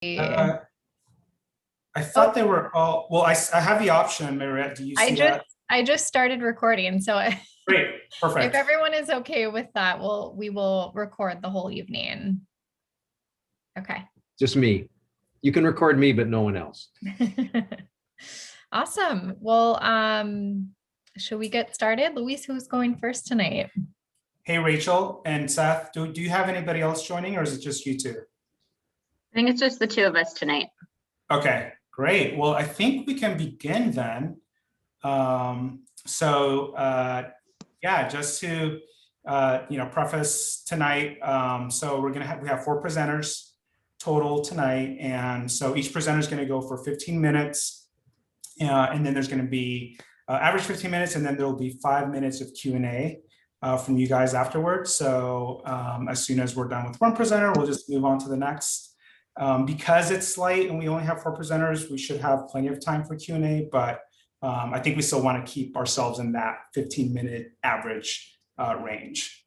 I thought they were all, well, I have the option, Mariette. Do you I see just that? I just started recording, so Great, if perfect. everyone is okay with that, we will record the whole evening. Okay. Just me. You can record me, but no one else. Awesome. Well, should we get started? Luis, who's going first tonight? Hey, Rachel and Seth, do you have anybody else joining, or is it just you two? I think it's just the two of us tonight. Okay, great. Well, I think we can begin then. Yeah, just to preface tonight. So we have 4 presenters total tonight, and so each presenter is going to go for 15 minutes, and then there's going to be average 15 minutes, and then there will be 5 minutes of Q&A from you guys afterwards. So as soon as we're done with one presenter, we'll just move on to the next. Because it's late and we only have 4 presenters, we should have plenty of time for Q&A, but I think we still want to keep ourselves in that 15-minute average range.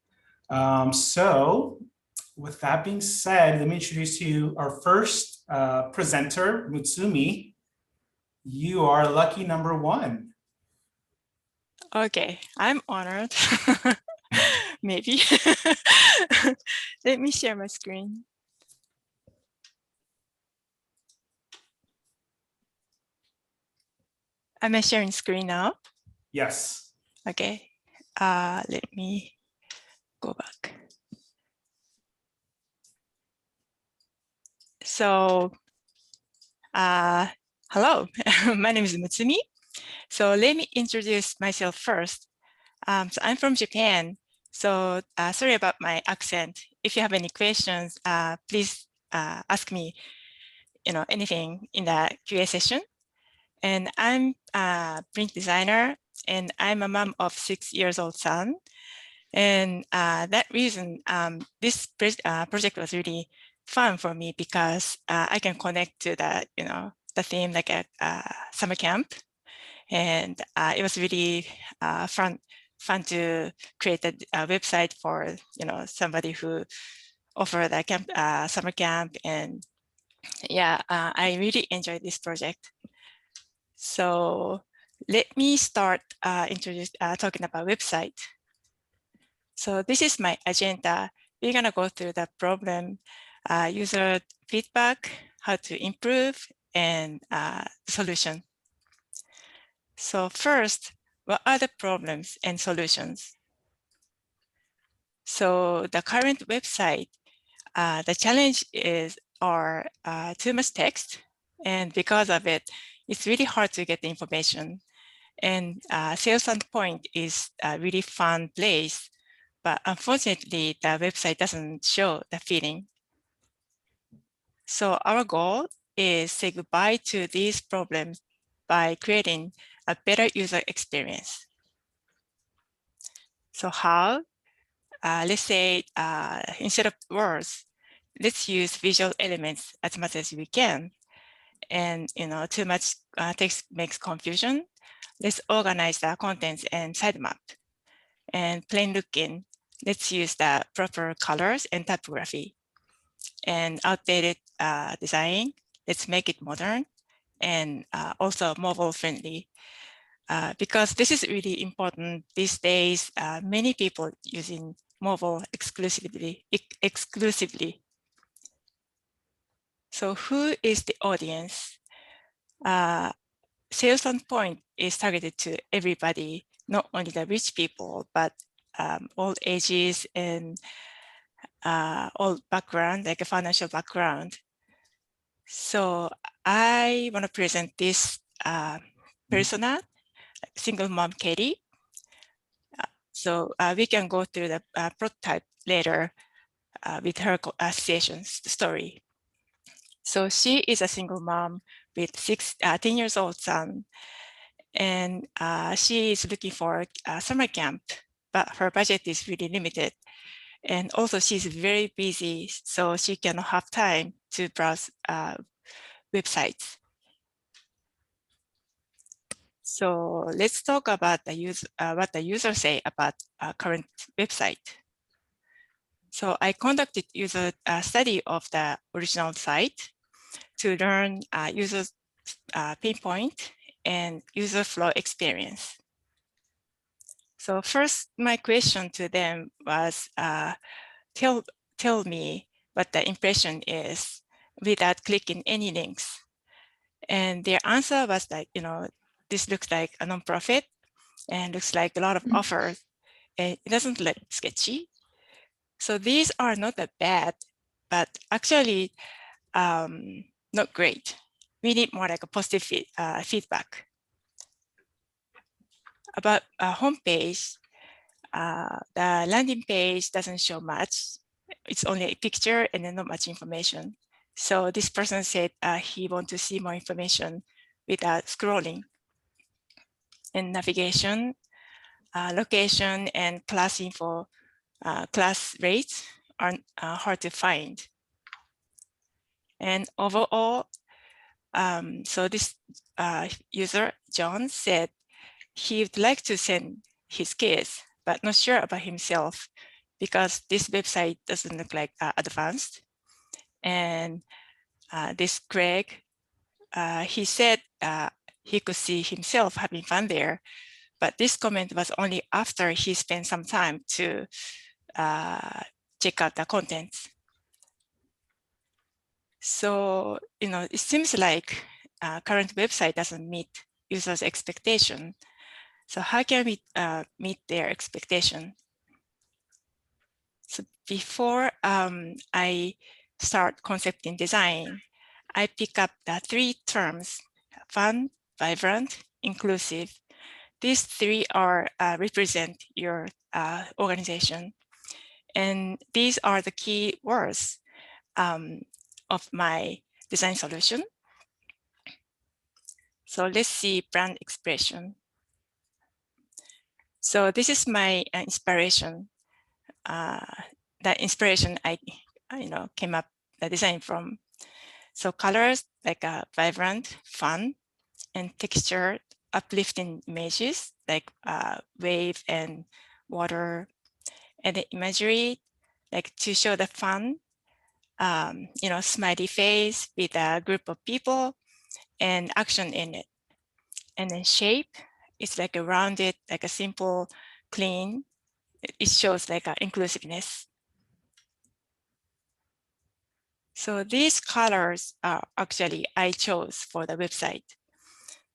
So with that being said, let me introduce to you our first presenter, Mutsumi. You are lucky number 1. Okay, I'm honored. Maybe. Let me share my screen. Am I sharing screen now? Yes. Okay. Let me go back. So, hello, my name is Mutsumi. So let me introduce myself first. So I'm from Japan. So sorry about my accent. If you have any questions, please ask me, anything in the QA session. And I'm a print designer, and I'm a mom of 6-year-old son. And that reason, this project was really fun for me because I can connect to the, the theme like a summer camp. And it was really fun to create a website for, somebody who offered a summer camp. And yeah, I really enjoyed this project. So let me start talking about website. So this is my agenda. We're gonna go through the problem, user feedback, how to improve, and solution. So first, what are the problems and solutions? So the current website, the challenge is too much text, and because of it, it's really hard to get the information. And Sales Point is a really fun place, but unfortunately, the website doesn't show the feeling. So our goal is to say goodbye to these problems by creating a better user experience. So how? Let's say instead of words, let's use visual elements as much as we can. And too much text makes confusion. Let's organize the contents and sitemap. And plain looking, let's use the proper colors and typography. And outdated design, let's make it modern and also mobile friendly. Because this is really important these days. Many people using mobile exclusively. So who is the audience? Sales Point is targeted to everybody, not only the rich people, but all ages and all background, like a financial background. So I want to present this persona, single mom Katie. So we can go through the prototype later with her association story. So she is a single mom with 10-year-old son, and she is looking for a summer camp, but her budget is really limited. And also she's very busy, so she cannot have time to browse websites. So let's talk about what the users say about current website. So I conducted user study of the original site. to learn user pain point and user flow experience. So first, my question to them was, tell me what the impression is without clicking any links. And their answer was like, this looks like a nonprofit and looks like a lot of offers. And it doesn't look sketchy. So these are not that bad, but actually not great. We need more like a positive feedback. About a homepage, the landing page doesn't show much. It's only a picture and then not much information. So this person said he wants to see more information without scrolling. And navigation, location, and class info, class rates are hard to find. And overall, so this user, John, said he would like to send his kids, but not sure about himself because this website doesn't look like advanced. And this Greg, he said he could see himself having fun there, but this comment was only after he spent some time to check out the contents. So, it seems like current website doesn't meet users' expectation. So how can we meet their expectation? So before I start concepting design, I pick up the 3 terms: fun, vibrant, inclusive. These 3 are represent your organization. And these are the key words of my design solution. So let's see brand expression. So this is my inspiration. That inspiration I came up the design from. So colors like vibrant, fun, and texture, uplifting images like wave and water, and the imagery like to show the fun, smiley face with a group of people and action in it. And then shape, it's like a rounded, like a simple, clean. It shows like inclusiveness. So these colors are actually I chose for the website.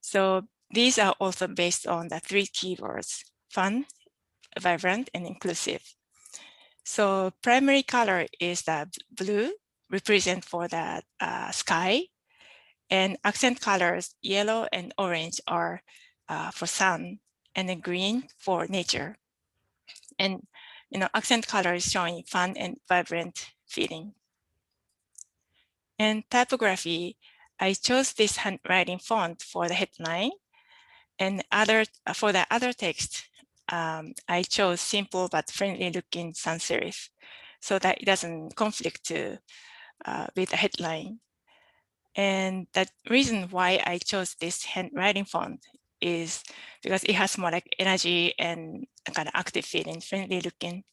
So these are also based on the 3 keywords: fun, vibrant, and inclusive. So primary color is the blue, represent for the sky, and accent colors, yellow and orange, are for sun, and then green for nature. And accent color is showing fun and vibrant feeling. And typography, I chose this handwriting font for the headline, and for the other text, I chose simple but friendly looking sans serif, so that it doesn't conflict with the headline. And the reason why I chose this handwriting font is because it has more like energy and kind of active feeling, friendly looking.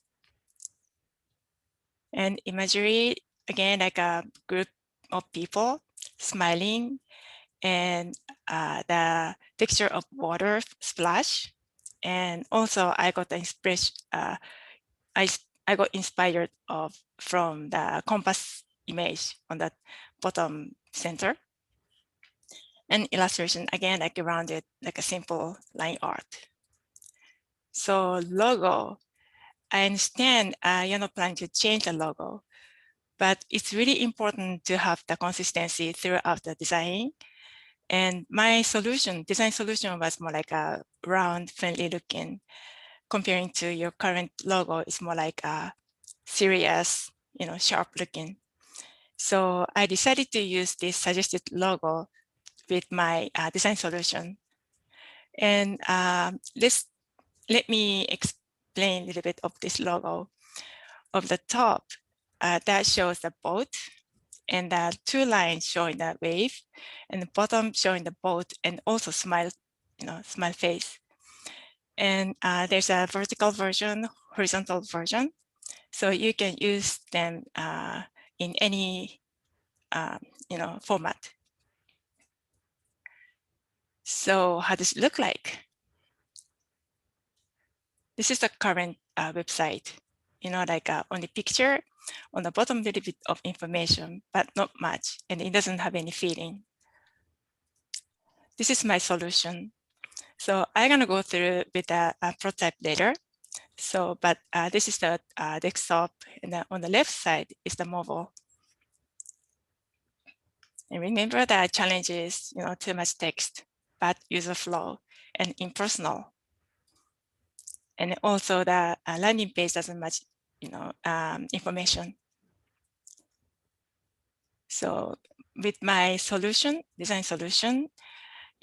And imagery, again, like a group of people smiling, and the texture of water splash. And also I got the inspiration, I got inspired from the compass image on that bottom center. And illustration, again, like rounded, like a simple line art. So logo, I understand you're not planning to change the logo, but it's really important to have the consistency throughout the design. And my design solution was more like a round, friendly looking, comparing to your current logo. It's more like a serious, sharp looking. So I decided to use this suggested logo with my design solution. And let me explain a little bit of this logo. Of the top, that shows the boat, and the 2 lines showing the wave, and the bottom showing the boat, and also smile face. And there's a vertical version, horizontal version. So you can use them in any format. So how does it look like? This is the current website, like only picture, on the bottom a little bit of information, but not much, and it doesn't have any feeling. This is my solution. So I'm gonna go through with a prototype later. So, but this is the desktop, and then on the left side is the mobile. And remember that challenge is, too much text, bad user flow, and impersonal. And also the landing page doesn't match, information. So with my solution, design solution,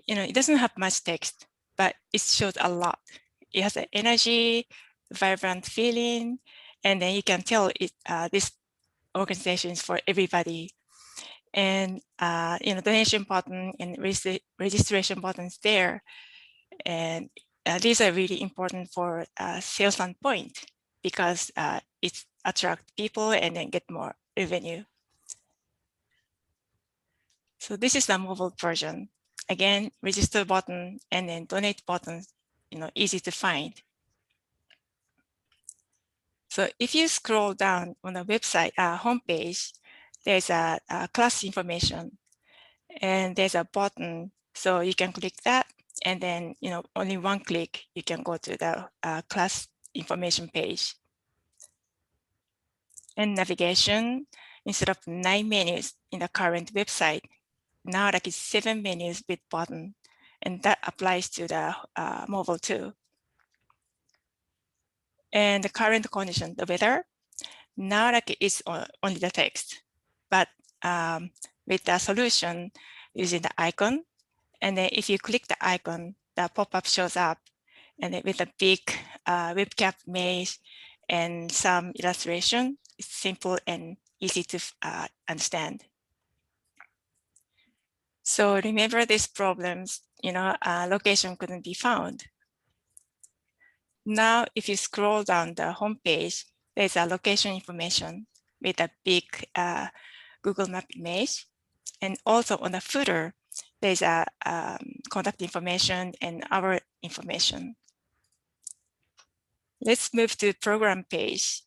it doesn't have much text, but it shows a lot. It has an energy, vibrant feeling, and then you can tell this organization is for everybody. And donation button and registration buttons there. And these are really important for sales standpoint because it attracts people and then get more revenue. So this is the mobile version. Again, register button and then donate button, easy to find. So if you scroll down on the website homepage, there's a class information and there's a button. So you can click that and then, only one click, you can go to the class information page. And navigation, instead of 9 menus in the current website, now like it's 7 menus with button, and that applies to the mobile too. And the current condition, the weather, now like it's only the text, but with the solution using the icon, and then if you click the icon, the pop-up shows up, and then with a big webcam image and some illustration, it's simple and easy to understand. So remember these problems, location couldn't be found. Now, if you scroll down the home page, there's a location information with a big Google Map image. And also on the footer, there's a contact information and our information. Let's move to program page.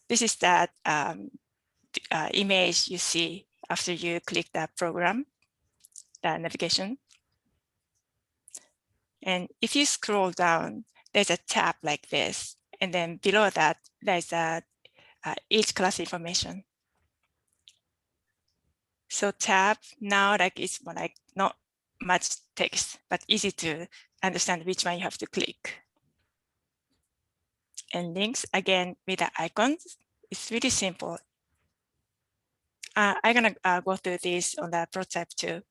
This is that image you see after you click that program, the navigation. And if you scroll down, there's a tab like this. And then below that, there's each class information. So tab now like it's more like not much text, but easy to understand which one you have to click. And links, again, with the icons, it's really simple. I'm gonna go through this on the prototype too.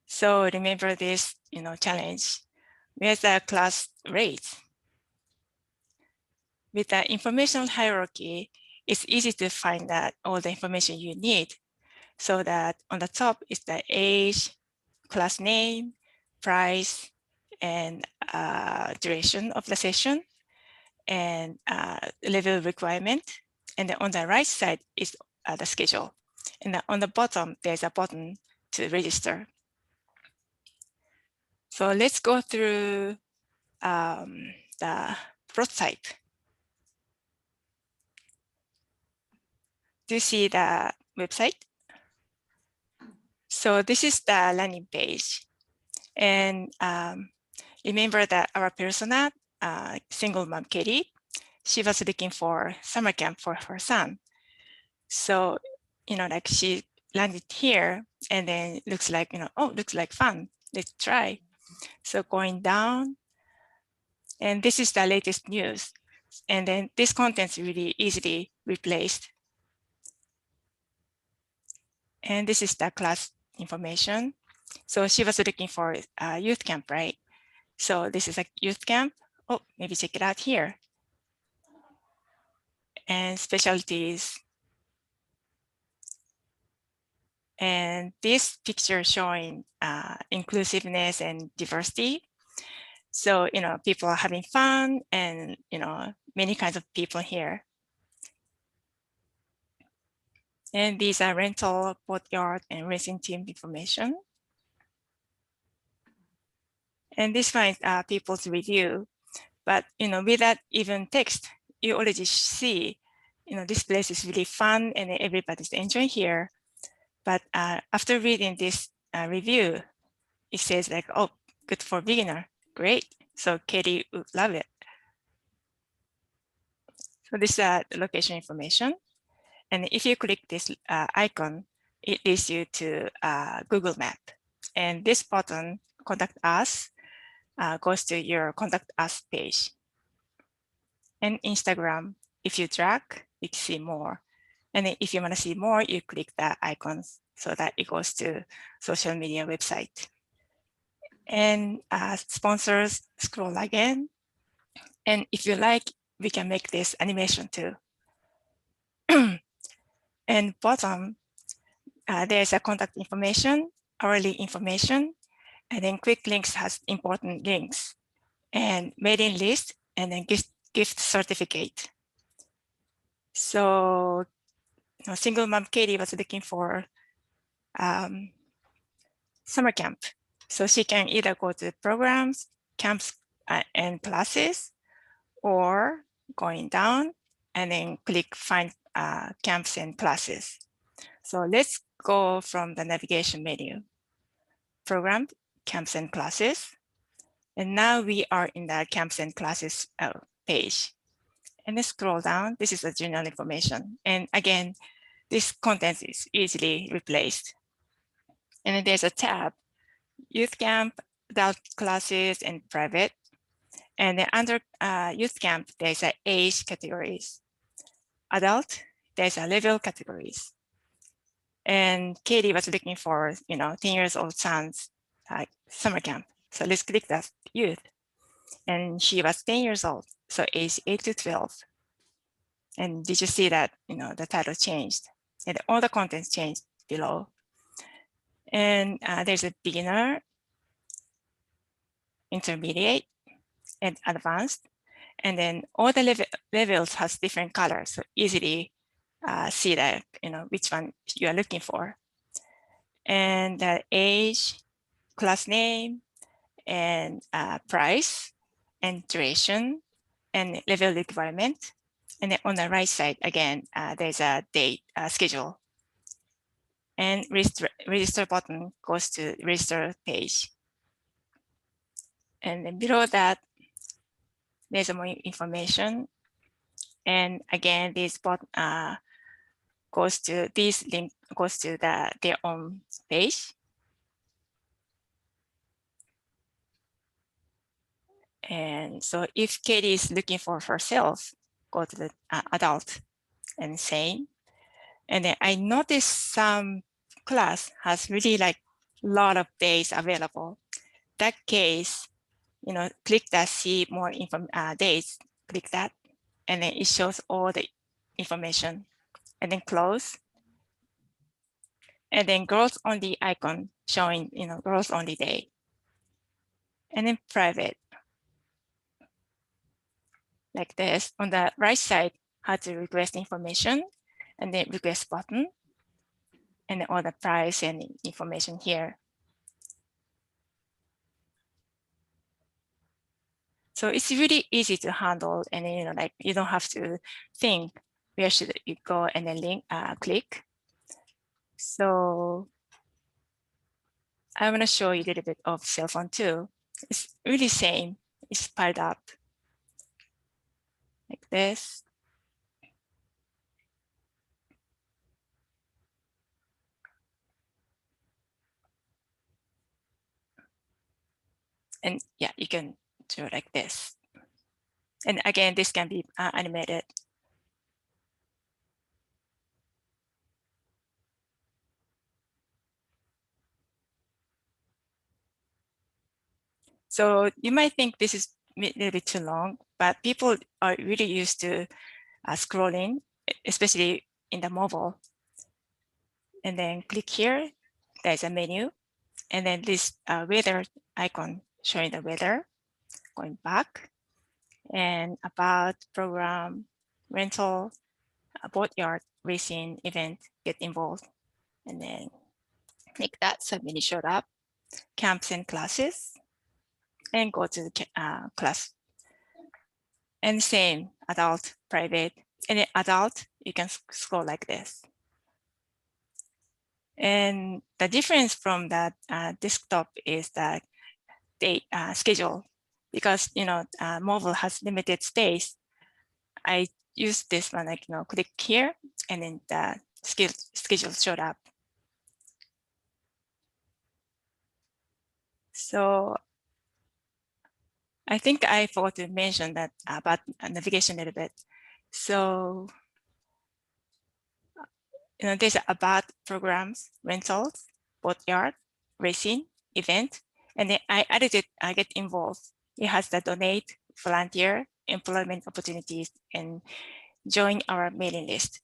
So remember this, challenge. Where's the class rate? With the information hierarchy, it's easy to find that all the information you need. So that on the top is the age, class name, price, and duration of the session, and level requirement. And then on the right side is the schedule. And on the bottom, there's a button to register. So let's go through the prototype. Do you see the website? So this is the landing page. And remember that our persona, single mom Katie, she was looking for summer camp for her son. So, like she landed here and then looks like, oh, looks like fun. Let's try. So going down, and this is the latest news. And then this content's really easily replaced. And this is the class information. So she was looking for a youth camp, right? So this is a youth camp. Oh, maybe check it out here. And specialties. And this picture showing inclusiveness and diversity. So, people are having fun and, many kinds of people here. And these are rental, boatyard, and racing team information. And this one is people's review. But without even text, you already see, this place is really fun and everybody's enjoying here. But after reading this review, it says like, oh, good for beginner, great. So Katie would love it. So this is the location information. And if you click this icon, it leads you to Google Map. And this button, Contact Us, goes to your Contact Us page. And Instagram, if you drag, you can see more. And then if you want to see more, you click the icons so that it goes to social media website. And sponsors, scroll again. And if you like, we can make this animation too. And bottom, there's a contact information, hourly information, and then quick links has important links, and mailing list, and then gift certificate. So single mom Katie was looking for summer camp. So she can either go to programs, camps, and classes, or going down and then click find camps and classes. So let's go from the navigation menu, program, camps and classes. And now we are in the camps and classes page. And then scroll down, this is the general information. And again, this content is easily replaced. And then there's a tab, youth camp, adult classes, and private. And then under youth camp, there's a age categories. Adult, there's a level categories. And Katie was looking for, 10 years old son's summer camp. So let's click that youth. And she was 10 years old, so age 8 to 12. And did you see that, the title changed and all the contents changed below. And there's a beginner, intermediate, and advanced. And then all the levels has different colors, so easily see that, which one you are looking for. And the age, class name, and price, and duration, and level requirement. And then on the right side, again, there's a date schedule. And register button goes to register page. And then below that, there's more information. And again, this button goes to this link goes to their own page. And so if Katie is looking for herself, go to the adult and same. And then I noticed some class has really like a lot of days available. That case, click that see more days, click that, and then it shows all the information. And then close. And then girls only icon showing, girls only day. And then private. Like this. On the right side, how to request information, and then request button, and then all the price and information here. So it's really easy to handle, and then, like you don't have to think where should you go and then link click. So I want to show you a little bit of cell phone too. It's really same. It's piled up like this. And yeah, you can do it like this. And again, this can be animated. So you might think this is a little bit too long, but people are really used to scrolling, especially in the mobile. And then click here, there's a menu. And then this weather icon showing the weather, going back, and about program, rental, boatyard racing event get involved. And then make that submit showed up, camps and classes, and go to the class. And same, adult, private, and then adult, you can scroll like this. And the difference from that desktop is that they schedule, because mobile has limited space. I use this one, like click here, and then the schedule showed up. So I think I forgot to mention that about navigation a little bit. So there's about programs, rentals, boatyard, racing, event, and then I added it, I get involved. It has the donate, volunteer, employment opportunities, and join our mailing list.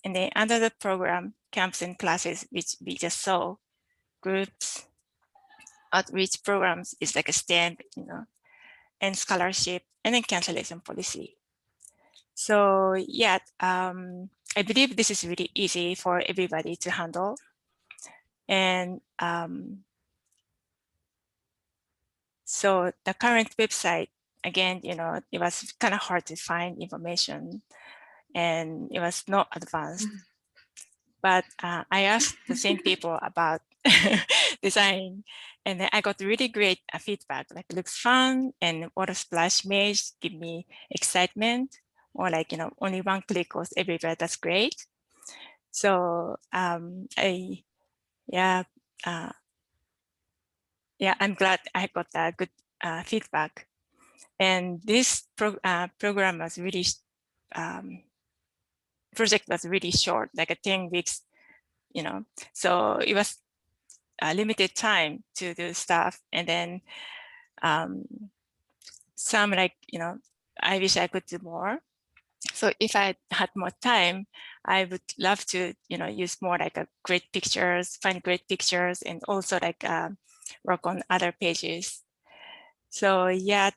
And then under the program, camps and classes, which we just saw, groups, outreach programs is like a stamp, and scholarship, and then cancellation policy. So yeah, I believe this is really easy for everybody to handle. And so the current website, again, it was kind of hard to find information, and it was not advanced. But I asked the same people about design, and then I got really great feedback. Like, it looks fun, and water splash image give me excitement, or like only one click goes everywhere. That's great. So I'm glad I got that good feedback. And this program was really project was really short, like a 10 weeks, so it was a limited time to do stuff. And then some, like, I wish I could do more. So if I had more time, I would love to, use more like great pictures, find great pictures, and also like work on other pages. So yeah,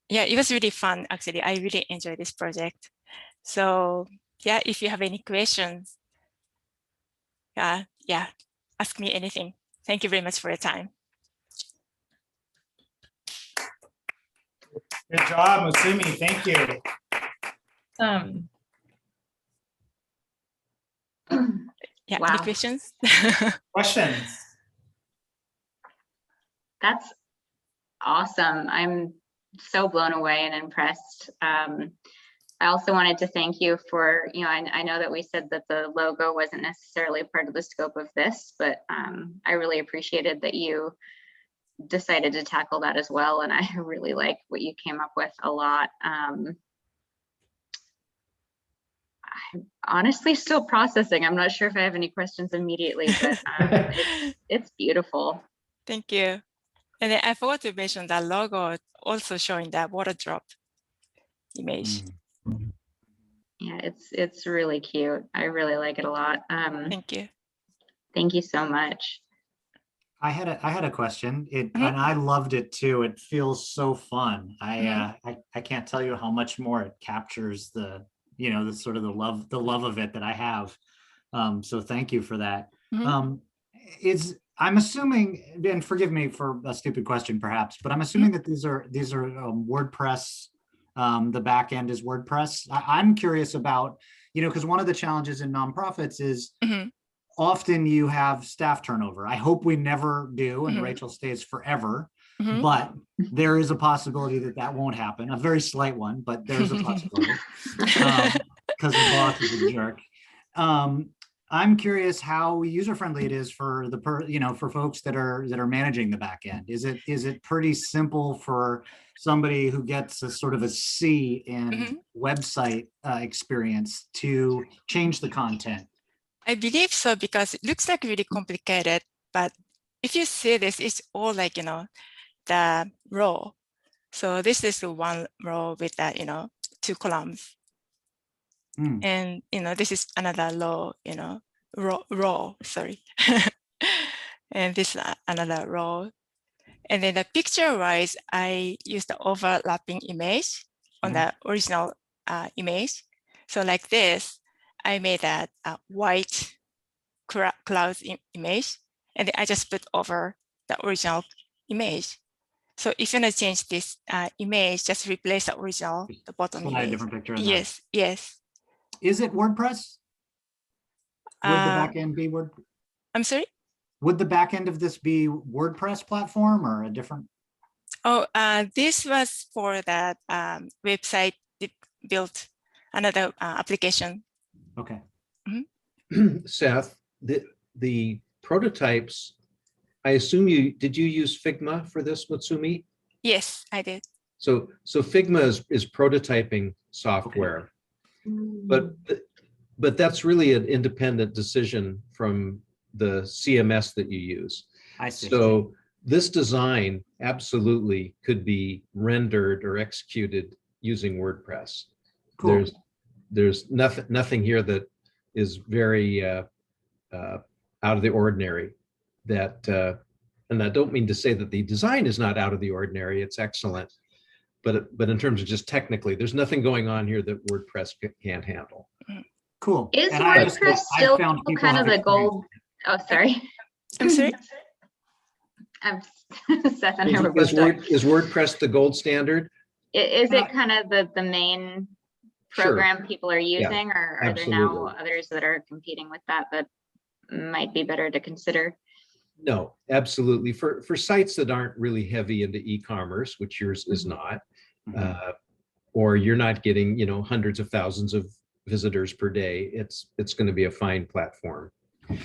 it was really fun, actually. I really enjoyed this project. So yeah, if you have any questions, ask me anything. Thank you very much for your time. Good job, Musumi. Thank you. Yeah, Wow. any questions? Questions? That's awesome. I'm so blown away and impressed. I also wanted to thank you for, I know that we said that the logo wasn't necessarily part of the scope of this, but I really appreciated that you decided to tackle that as well. And I really like what you came up with a lot. I'm honestly still processing. I'm not sure if I have any questions immediately, but it's beautiful. Thank you. And then I forgot to mention that logo also showing that water drop image. Yeah, it's really cute. I really like it a lot. Thank you. Thank you so much. I had a question. And I loved it too. It feels so fun. I can't tell you how much more it captures the sort of the love of it that I have. So thank you for that. I'm assuming, and forgive me for a stupid question perhaps, but I'm assuming that these are WordPress. The back end is WordPress. I'm curious about, because one of the challenges in nonprofits is often you have staff turnover. I hope we never do, and Rachel stays forever, but there is a possibility that won't happen. A very slight one, but there's a possibility because the boss is a jerk. I'm curious how user-friendly it is for for folks that are managing the back end. Is it pretty simple for somebody who gets a sort of a C in website experience to change the content? I believe so, because it looks like really complicated, but if you see this, it's all like, the row. So this is one row with that, 2 columns. And, this is another row, sorry. And this another row. And then the picture wise, I used the overlapping image on the original image. So like this, I made a white cloud image, and then I just put over the original image. So if you want to change this image, just replace the original, the bottom Slide a image. different picture. in there. Yes, yes. Is it WordPress? Would the backend be Word? I'm sorry? Would the backend of this be WordPress platform or a different? Oh, this was for that website built another application. Okay. Seth, the prototypes, I assume did you use Figma for this, Mutsumi? Yes, I did. So Figma is prototyping software, but that's really an independent decision from the CMS that you use. I see. So this design absolutely could be rendered or executed using WordPress. Cool. There's nothing here that is very out of the ordinary. And I don't mean to say that the design is not out of the ordinary. It's excellent, but in terms of just technically, there's nothing going on here that WordPress can't handle. Cool. Is And I just- WordPress I still found people kind have of the experience. gold? Oh, sorry. I'm sorry? I'm Seth and I were both done. Is WordPress the gold standard? Is it kind of the main Sure. program people are using, or are there now absolutely. others that are competing with that might be better to consider? No, absolutely. For sites that aren't really heavy into e-commerce, which yours is not, or you're not getting, hundreds of thousands of visitors per day, it's going to be a fine platform. The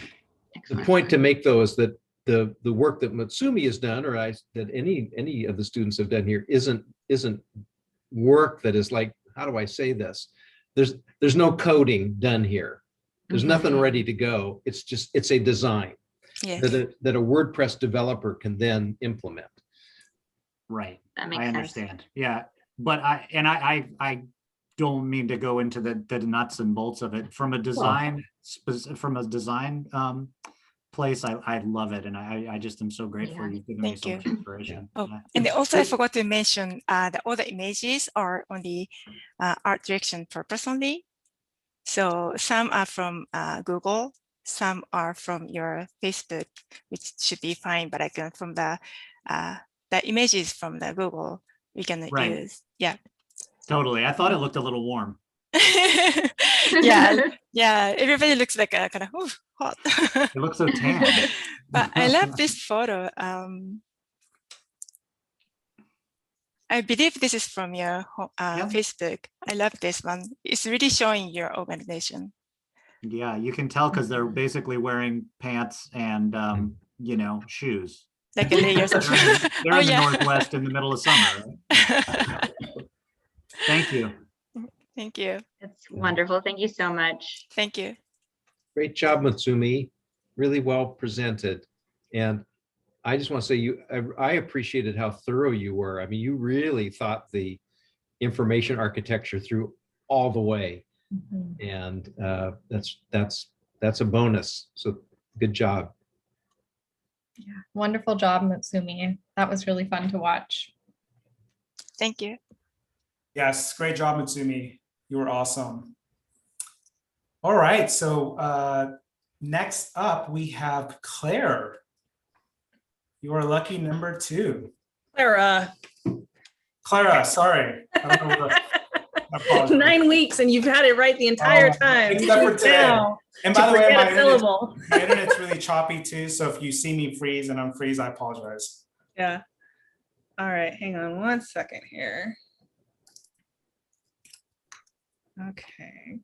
Excellent. point to make though is that the work that Mutsumi has done, or that any of the students have done here, isn't work that is like, how do I say this? There's no coding done here. There's nothing ready to go. It's a design Yes. that a WordPress developer can then implement. Right. That makes I sense. understand. Yeah. But I don't mean to go into the nuts and bolts of it from a design, place. I love it. And I just am so grateful Yeah. you've given me Thank so you. much inspiration. Oh, Yeah. and also I forgot to mention the other images are on the art direction purpose only. So some are from Google, some are from your Facebook, which should be fine. But I can from the images from the Google we can Right. use. Yeah. Totally. I thought it looked a little warm. Yeah. Everybody looks like a kind of hot. It looks so tan. But I love this photo. I believe this is from your Facebook. I love this one. It's really showing your organization. Yeah, you can tell because they're basically wearing pants and shoes. Like a layers of. They're in the Northwest in the middle of summer. Right? Thank you. Thank you. It's wonderful. Thank you so much. Thank you. Great job, Mutsumi. Really well presented. And I just want to say I appreciated how thorough you were. I mean, you really thought the information architecture through all the way. And that's a bonus. So good job. Yeah, wonderful job, Mutsumi. That was really fun to watch. Thank you. Yes, great job, Mutsumi. You were awesome. All right, so next up we have Claire. You are lucky number 2. Clara. Clara, sorry. I don't know what I apologize. 9 weeks and you've had it right the entire time. except for today. Now And to by the way, forget a syllable. my internet's really choppy too. So if you see me freeze and unfreeze, I apologize. Yeah. All right, hang on 1 second here. Okay.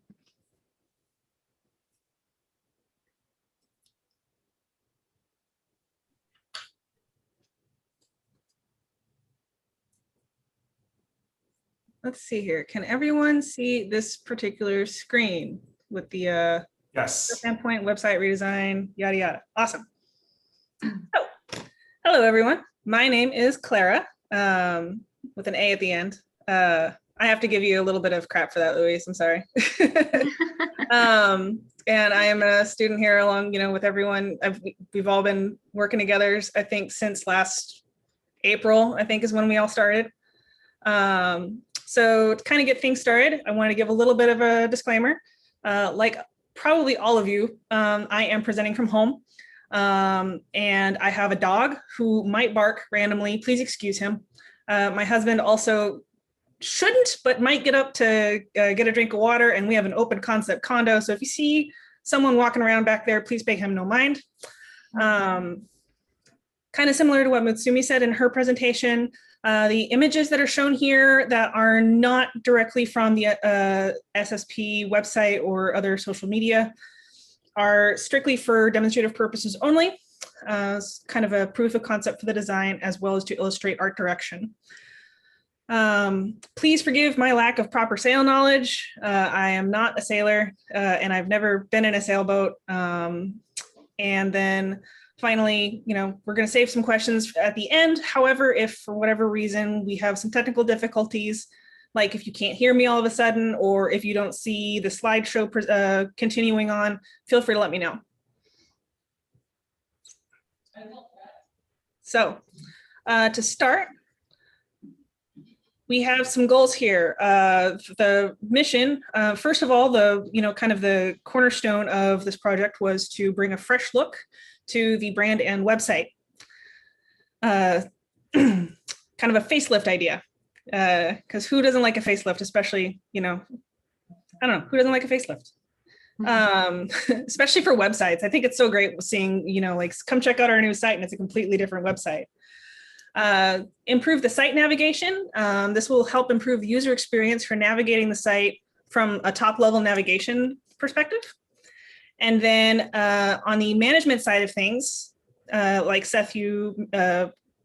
Let's see here. Can everyone see this particular screen with the Yes. standpoint, website redesign, yada, yada? Awesome. Oh, hello, everyone. My name is Clara, with an A at the end. I have to give you a little bit of crap for that, Louise. I'm sorry. And I am a student here along, with everyone. We've all been working together, I think, since last April, I think is when we all started. So to kind of get things started, I want to give a little bit of a disclaimer. Like probably all of you, I am presenting from home. And I have a dog who might bark randomly. Please excuse him. My husband also shouldn't, but might get up to get a drink of water. And we have an open concept condo. So if you see someone walking around back there, please pay him no mind. Kind of similar to what Mutsumi said in her presentation, the images that are shown here that are not directly from the SSP website or other social media are strictly for demonstrative purposes only, kind of a proof of concept for the design, as well as to illustrate art direction. Please forgive my lack of proper sail knowledge. I am not a sailor, and I've never been in a sailboat. And then finally, we're going to save some questions at the end. However, if for whatever reason we have some technical difficulties, like if you can't hear me all of a sudden, or if you don't see the slideshow continuing on, feel free to let me know. So to start, we have some goals here. The mission, first of all, kind of the cornerstone of this project was to bring a fresh look to the brand and website. Kind of a facelift idea, because who doesn't like a facelift, especially, I don't know, who doesn't like a facelift? Especially for websites. I think it's so great seeing, like, come check out our new site and it's a completely different website. Improve the site navigation. This will help improve the user experience for navigating the site from a top level navigation perspective. And then on the management side of things, like Seth, you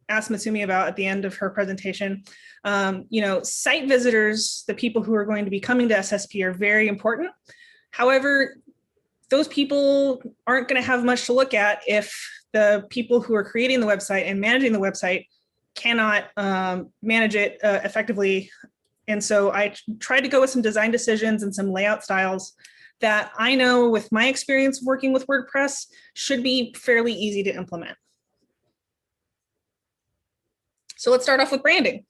asked Mutsumi about at the end of her presentation, site visitors, the people who are going to be coming to SSP, are very important. However, those people aren't going to have much to look at if the people who are creating the website and managing the website cannot manage it effectively. And so I tried to go with some design decisions and some layout styles that I know, with my experience working with WordPress, should be fairly easy to implement. So let's start off with branding.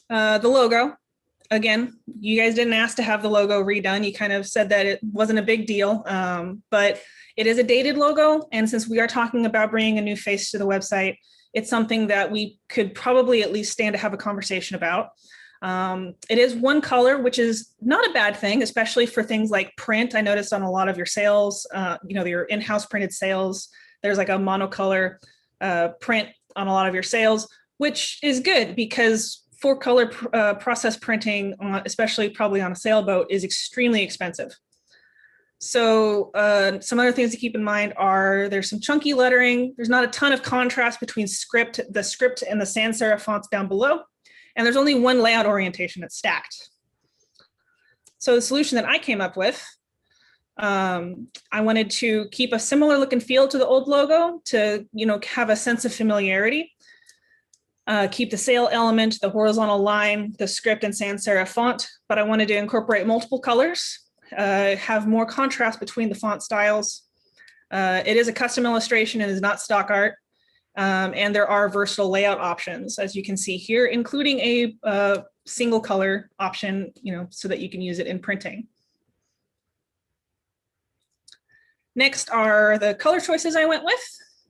The logo. Again, you guys didn't ask to have the logo redone. You kind of said that it wasn't a big deal, but it is a dated logo. And since we are talking about bringing a new face to the website, it's something that we could probably at least stand to have a conversation about. It is one color, which is not a bad thing, especially for things like print. I noticed on a lot of your sales, your in-house printed sales, there's like a monocolor print on a lot of your sales, which is good because four color process printing, especially probably on a sailboat, is extremely expensive. So some other things to keep in mind are there's some chunky lettering. There's not a ton of contrast between the script and the sans serif fonts down below. And there's only one layout orientation that's stacked. So the solution that I came up with, I wanted to keep a similar look and feel to the old logo to, have a sense of familiarity. Keep the sail element, the horizontal line, the script and sans serif font, but I wanted to incorporate multiple colors, have more contrast between the font styles. It is a custom illustration and is not stock art. And there are versatile layout options, as you can see here, including a single color option, so that you can use it in printing. Next are the color choices I went with.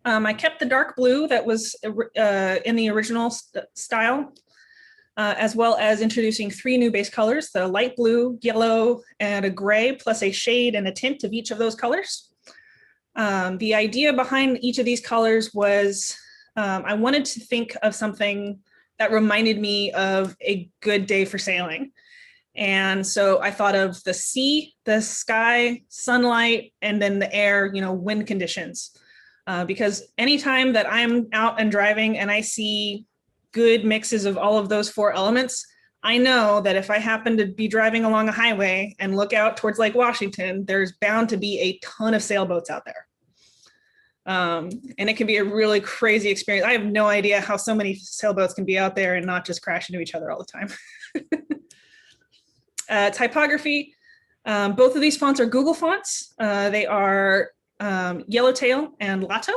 I kept the dark blue that was in the original style, as well as introducing 3 new base colors, the light blue, yellow, and a gray, plus a shade and a tint of each of those colors. The idea behind each of these colors was I wanted to think of something that reminded me of a good day for sailing. And so I thought of the sea, the sky, sunlight, and then the air, wind conditions. Because anytime that I'm out and driving and I see good mixes of all of those 4 elements, I know that if I happen to be driving along a highway and look out towards Lake Washington, there's bound to be a ton of sailboats out there. And it can be a really crazy experience. I have no idea how so many sailboats can be out there and not just crash into each other all the time. Typography. Both of these fonts are Google fonts. They are Yellowtail and Lato.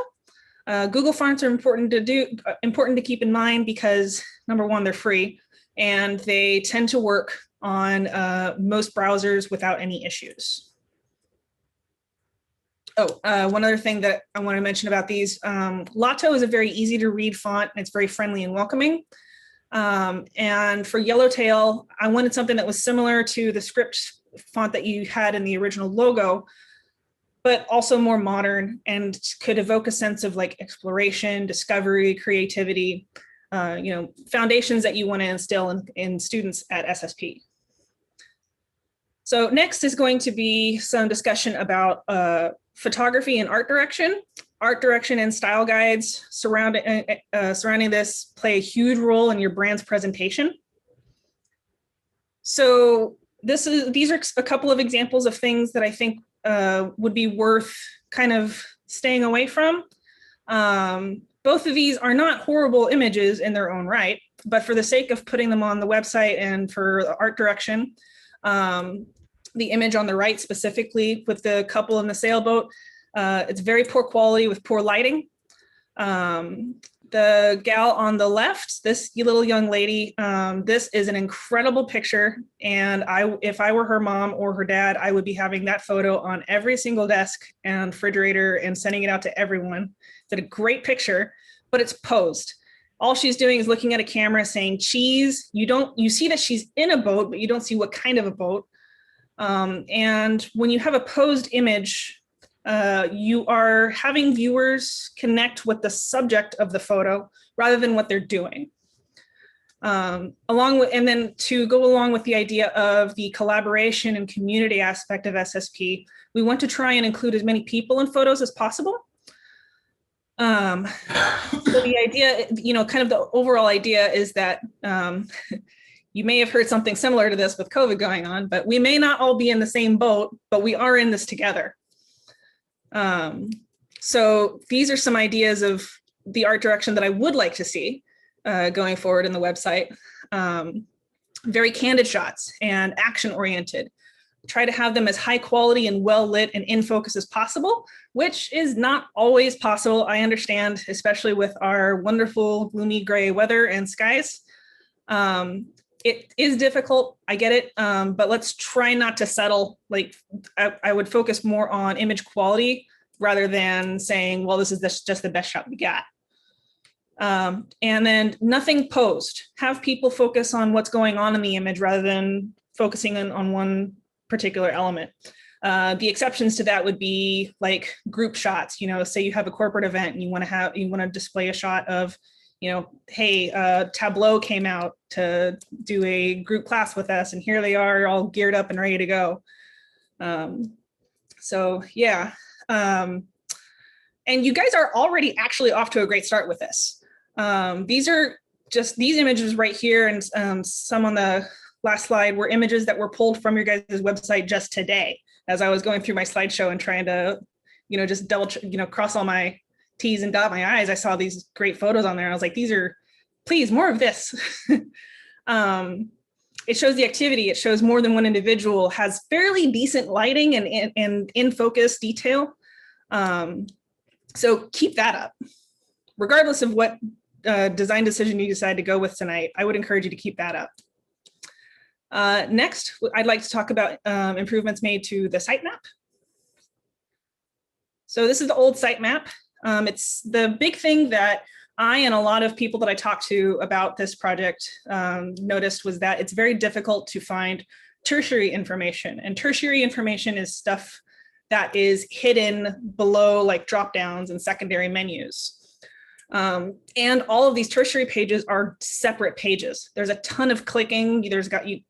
Google fonts are important to keep in mind because number one, they're free and they tend to work on most browsers without any issues. Oh, one other thing that I want to mention about these, Lato is a very easy to read font and it's very friendly and welcoming. And for Yellowtail, I wanted something that was similar to the script font that you had in the original logo, but also more modern and could evoke a sense of like exploration, discovery, creativity, foundations that you want to instill in students at SSP. So next is going to be some discussion about photography and art direction. Art direction and style guides surrounding this play a huge role in your brand's presentation. So these are a couple of examples of things that I think would be worth kind of staying away from. Both of these are not horrible images in their own right, but for the sake of putting them on the website and for the art direction, the image on the right specifically with the couple in the sailboat, it's very poor quality with poor lighting. The gal on the left, this little young lady, this is an incredible picture. And if I were her mom or her dad, I would be having that photo on every single desk and refrigerator and sending it out to everyone. It's a great picture, but it's posed. All she's doing is looking at a camera saying cheese. You see that she's in a boat, but you don't see what kind of a boat. And when you have a posed image, you are having viewers connect with the subject of the photo rather than what they're doing. And then to go along with the idea of the collaboration and community aspect of SSP, we want to try and include as many people in photos as possible. So the idea, kind of the overall idea is that you may have heard something similar to this with COVID going on, but we may not all be in the same boat, but we are in this together. So these are some ideas of the art direction that I would like to see going forward in the website. Very candid shots and action oriented. Try to have them as high quality and well lit and in focus as possible, which is not always possible. I understand, especially with our wonderful gloomy gray weather and skies. It is difficult, I get it, but let's try not to settle. Like I would focus more on image quality rather than saying, well, this is just the best shot we got. And then nothing posed. Have people focus on what's going on in the image rather than focusing on one particular element. The exceptions to that would be like group shots. Say you have a corporate event and you want to display a shot of, hey, Tableau came out to do a group class with us, and here they are all geared up and ready to go. So yeah, and you guys are already actually off to a great start with this. These are just these images right here, and some on the last slide were images that were pulled from your guys' website just today, as I was going through my slideshow and trying to, just cross all my T's and dot my I's. I saw these great photos on there. I was like, please, more of this. It shows the activity. It shows more than one individual, has fairly decent lighting and in focus detail. So keep that up. Regardless of what design decision you decide to go with tonight, I would encourage you to keep that up. Next, I'd like to talk about improvements made to the sitemap. So this is the old sitemap. It's the big thing that I and a lot of people that I talked to about this project noticed was that it's very difficult to find tertiary information. And tertiary information is stuff that is hidden below like drop downs and secondary menus. And all of these tertiary pages are separate pages. There's a ton of clicking. You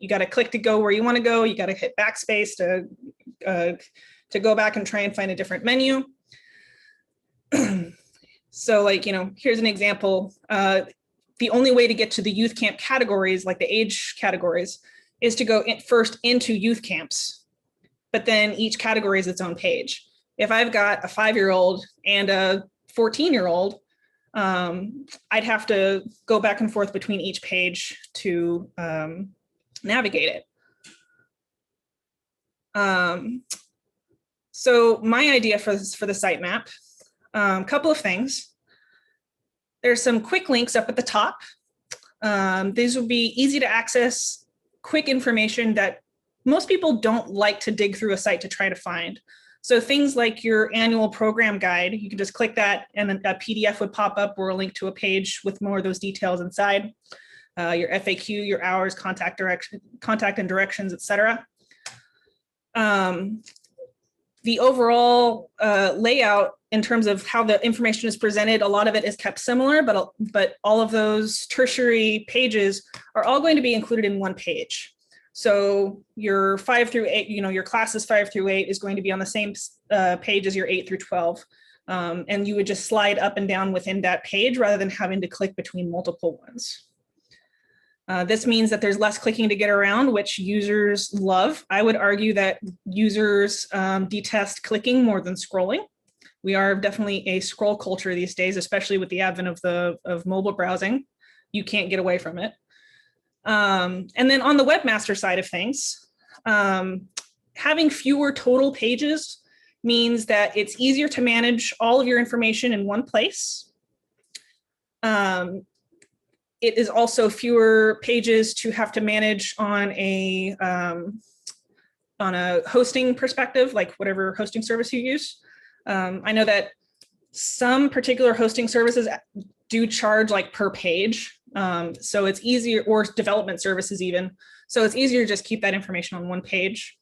got to click to go where you want to go. You got to hit backspace to go back and try and find a different menu. So here's an example. The only way to get to the youth camp categories, like the age categories, is to go first into youth camps, but then each category is its own page. If I've got a 5-year-old and a 14-year-old, I'd have to go back and forth between each page to navigate it. So my idea for the sitemap, couple of things. There's some quick links up at the top. These will be easy to access, quick information that most people don't like to dig through a site to try to find. So things like your annual program guide, you can just click that and then a PDF would pop up or a link to a page with more of those details inside. Your FAQ, your hours, contact and directions, etc. The overall layout in terms of how the information is presented, a lot of it is kept similar, but all of those tertiary pages are all going to be included in one page. So your 5 through 8, your classes 5 through 8 is going to be on the same page as your 8 through 12. And you would just slide up and down within that page rather than having to click between multiple ones. This means that there's less clicking to get around, which users love. I would argue that users detest clicking more than scrolling. We are definitely a scroll culture these days, especially with the advent of mobile browsing. You can't get away from it. And then on the webmaster side of things, having fewer total pages means that it's easier to manage all of your information in one place. It is also fewer pages to have to manage on a hosting perspective, like whatever hosting service you use. I know that some particular hosting services do charge like per page. So it's easier, or development services even. So it's easier to just keep that information on one page.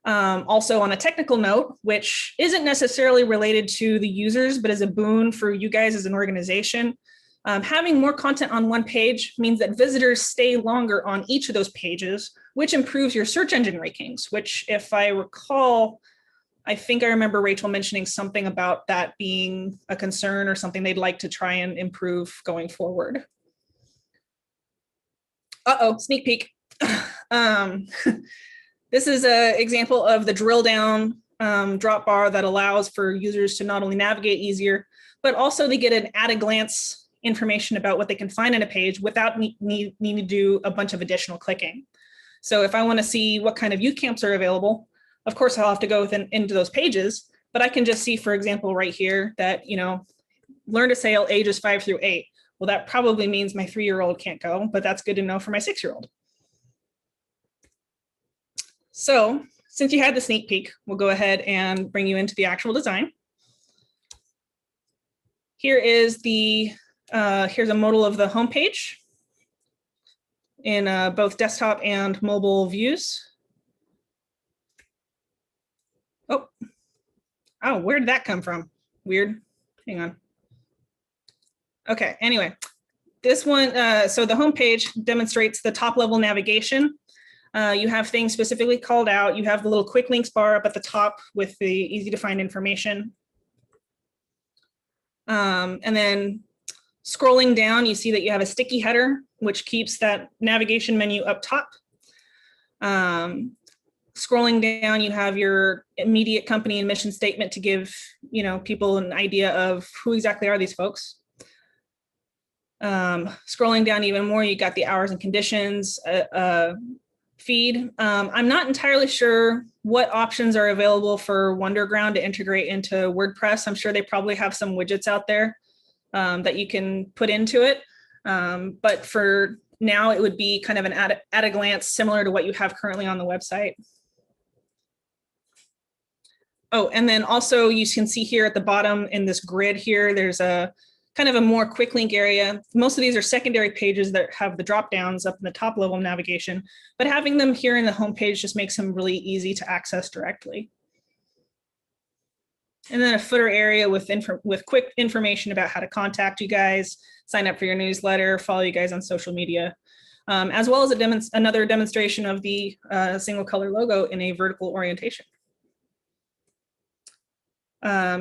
Also on a technical note, which isn't necessarily related to the users, but is a boon for you guys as an organization. Having more content on one page means that visitors stay longer on each of those pages, which improves your search engine rankings, which if I recall, I think I remember Rachel mentioning something about that being a concern or something they'd like to try and improve going forward. Uh-oh, sneak peek. This is an example of the drill down drop bar that allows for users to not only navigate easier, but also they get an at a glance information about what they can find in a page without needing to do a bunch of additional clicking. So if I want to see what kind of youth camps are available, of course I'll have to go into those pages, but I can just see, for example, right here that, learn to sail ages 5 through 8. Well, that probably means my 3-year-old can't go, but that's good to know for my 6-year-old. So since you had the sneak peek, we'll go ahead and bring you into the actual design. Here is here's a modal of the homepage in both desktop and mobile views. Oh, where did that come from? Weird. Hang on. Okay, anyway, this one, so the homepage demonstrates the top level navigation. You have things specifically called out. You have the little quick links bar up at the top with the easy to find information. And then scrolling down, you see that you have a sticky header, which keeps that navigation menu up top. Scrolling down, you have your immediate company and mission statement to give people an idea of who exactly are these folks. Scrolling down even more, you got the hours and conditions feed. I'm not entirely sure what options are available for Wonderground to integrate into WordPress. I'm sure they probably have some widgets out there that you can put into it. But for now, it would be kind of an at a glance similar to what you have currently on the website. Oh, and then also you can see here at the bottom in this grid here, there's a kind of a more quick link area. Most of these are secondary pages that have the drop downs up in the top level of navigation, but having them here in the homepage just makes them really easy to access directly. And then a footer area with quick information about how to contact you guys, sign up for your newsletter, follow you guys on social media, as well as another demonstration of the single color logo in a vertical orientation.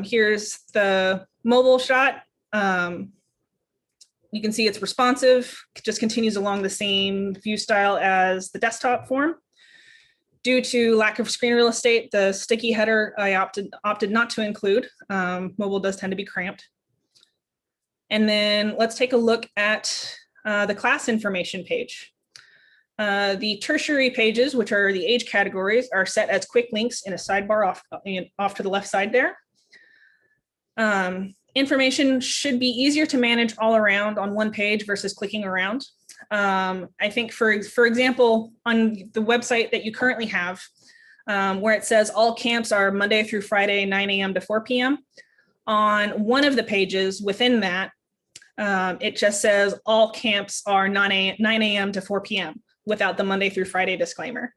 Here's the mobile shot. You can see it's responsive, just continues along the same view style as the desktop form. Due to lack of screen real estate, the sticky header I opted not to include. Mobile does tend to be cramped. And then let's take a look at the class information page. The tertiary pages, which are the age categories, are set as quick links in a sidebar off to the left side there. information should be easier to manage all around on one page versus clicking around. I think for example, on the website that you currently have, where it says all camps are Monday through Friday, 9 a.m. to 4 p.m. On one of the pages within that, it just says all camps are 9 a.m. to 4 p.m. without the Monday through Friday disclaimer.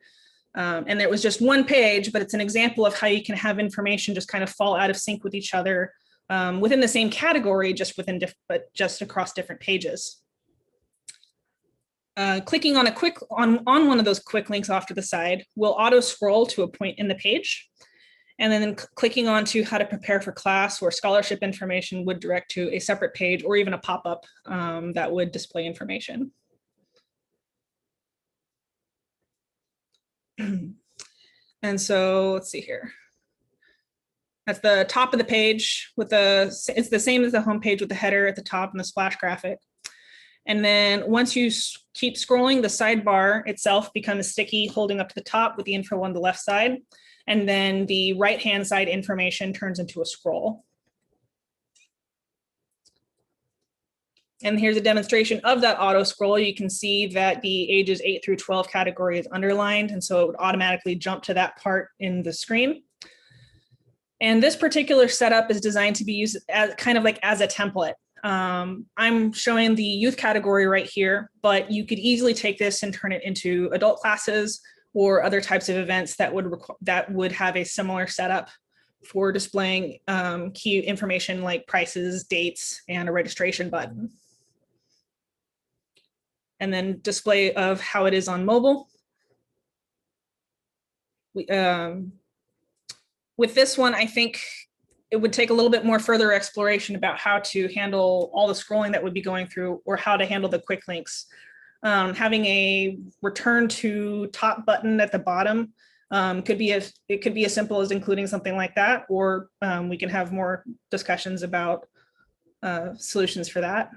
And there was just one page, but it's an example of how you can have information just kind of fall out of sync with each other within the same category, just but just across different pages. Clicking on on one of those quick links off to the side will auto scroll to a point in the page. And then clicking on to how to prepare for class or scholarship information would direct to a separate page or even a pop-up that would display information. And so let's see here. At the top of the page it's the same as the home page with the header at the top and the splash graphic. And then once you keep scrolling, the sidebar itself becomes sticky, holding up to the top with the info on the left side. And then the right-hand side information turns into a scroll. And here's a demonstration of that auto scroll. You can see that the ages 8 through 12 category is underlined. And so it would automatically jump to that part in the screen. And this particular setup is designed to be used as kind of like as a template. I'm showing the youth category right here, but you could easily take this and turn it into adult classes or other types of events that would have a similar setup for displaying key information like prices, dates, and a registration button. And then display of how it is on mobile. With this one, I think it would take a little bit more further exploration about how to handle all the scrolling that would be going through or how to handle the quick links. Having a return to top button at the bottom could be as simple as including something like that, or we can have more discussions about solutions for that.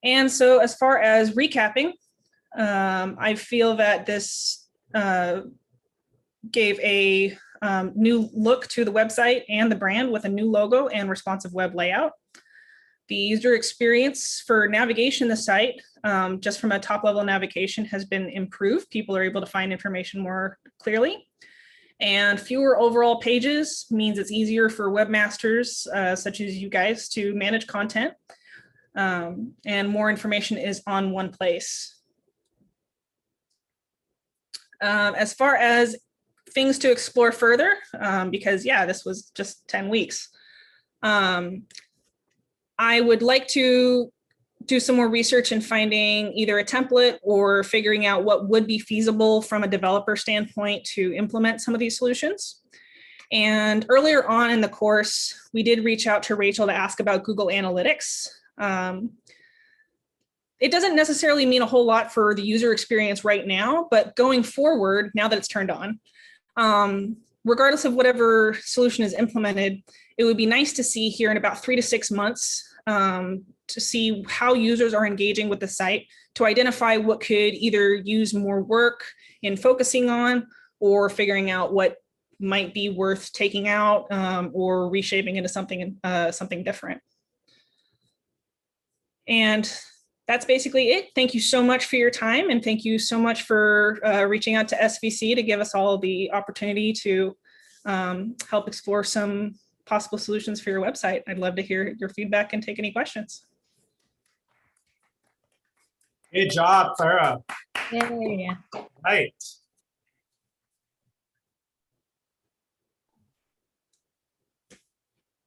And so as far as recapping, I feel that this gave a new look to the website and the brand with a new logo and responsive web layout. The user experience for navigation the site, just from a top level navigation, has been improved. People are able to find information more clearly. And fewer overall pages means it's easier for webmasters such as you guys to manage content. And more information is on one place. As far as things to explore further, because yeah, this was just 10 weeks. I would like to do some more research in finding either a template or figuring out what would be feasible from a developer standpoint to implement some of these solutions. And earlier on in the course, we did reach out to Rachel to ask about Google Analytics. It doesn't necessarily mean a whole lot for the user experience right now, but going forward, now that it's turned on, regardless of whatever solution is implemented, it would be nice to see here in about 3 to 6 months to see how users are engaging with the site, to identify what could either use more work in focusing on or figuring out what might be worth taking out or reshaping into something different. And that's basically it. Thank you so much for your time, and thank you so much for reaching out to SVC to give us all the opportunity to help explore some possible solutions for your website. I'd love to hear your feedback and take any questions. Good job, Clara. Yay. Right.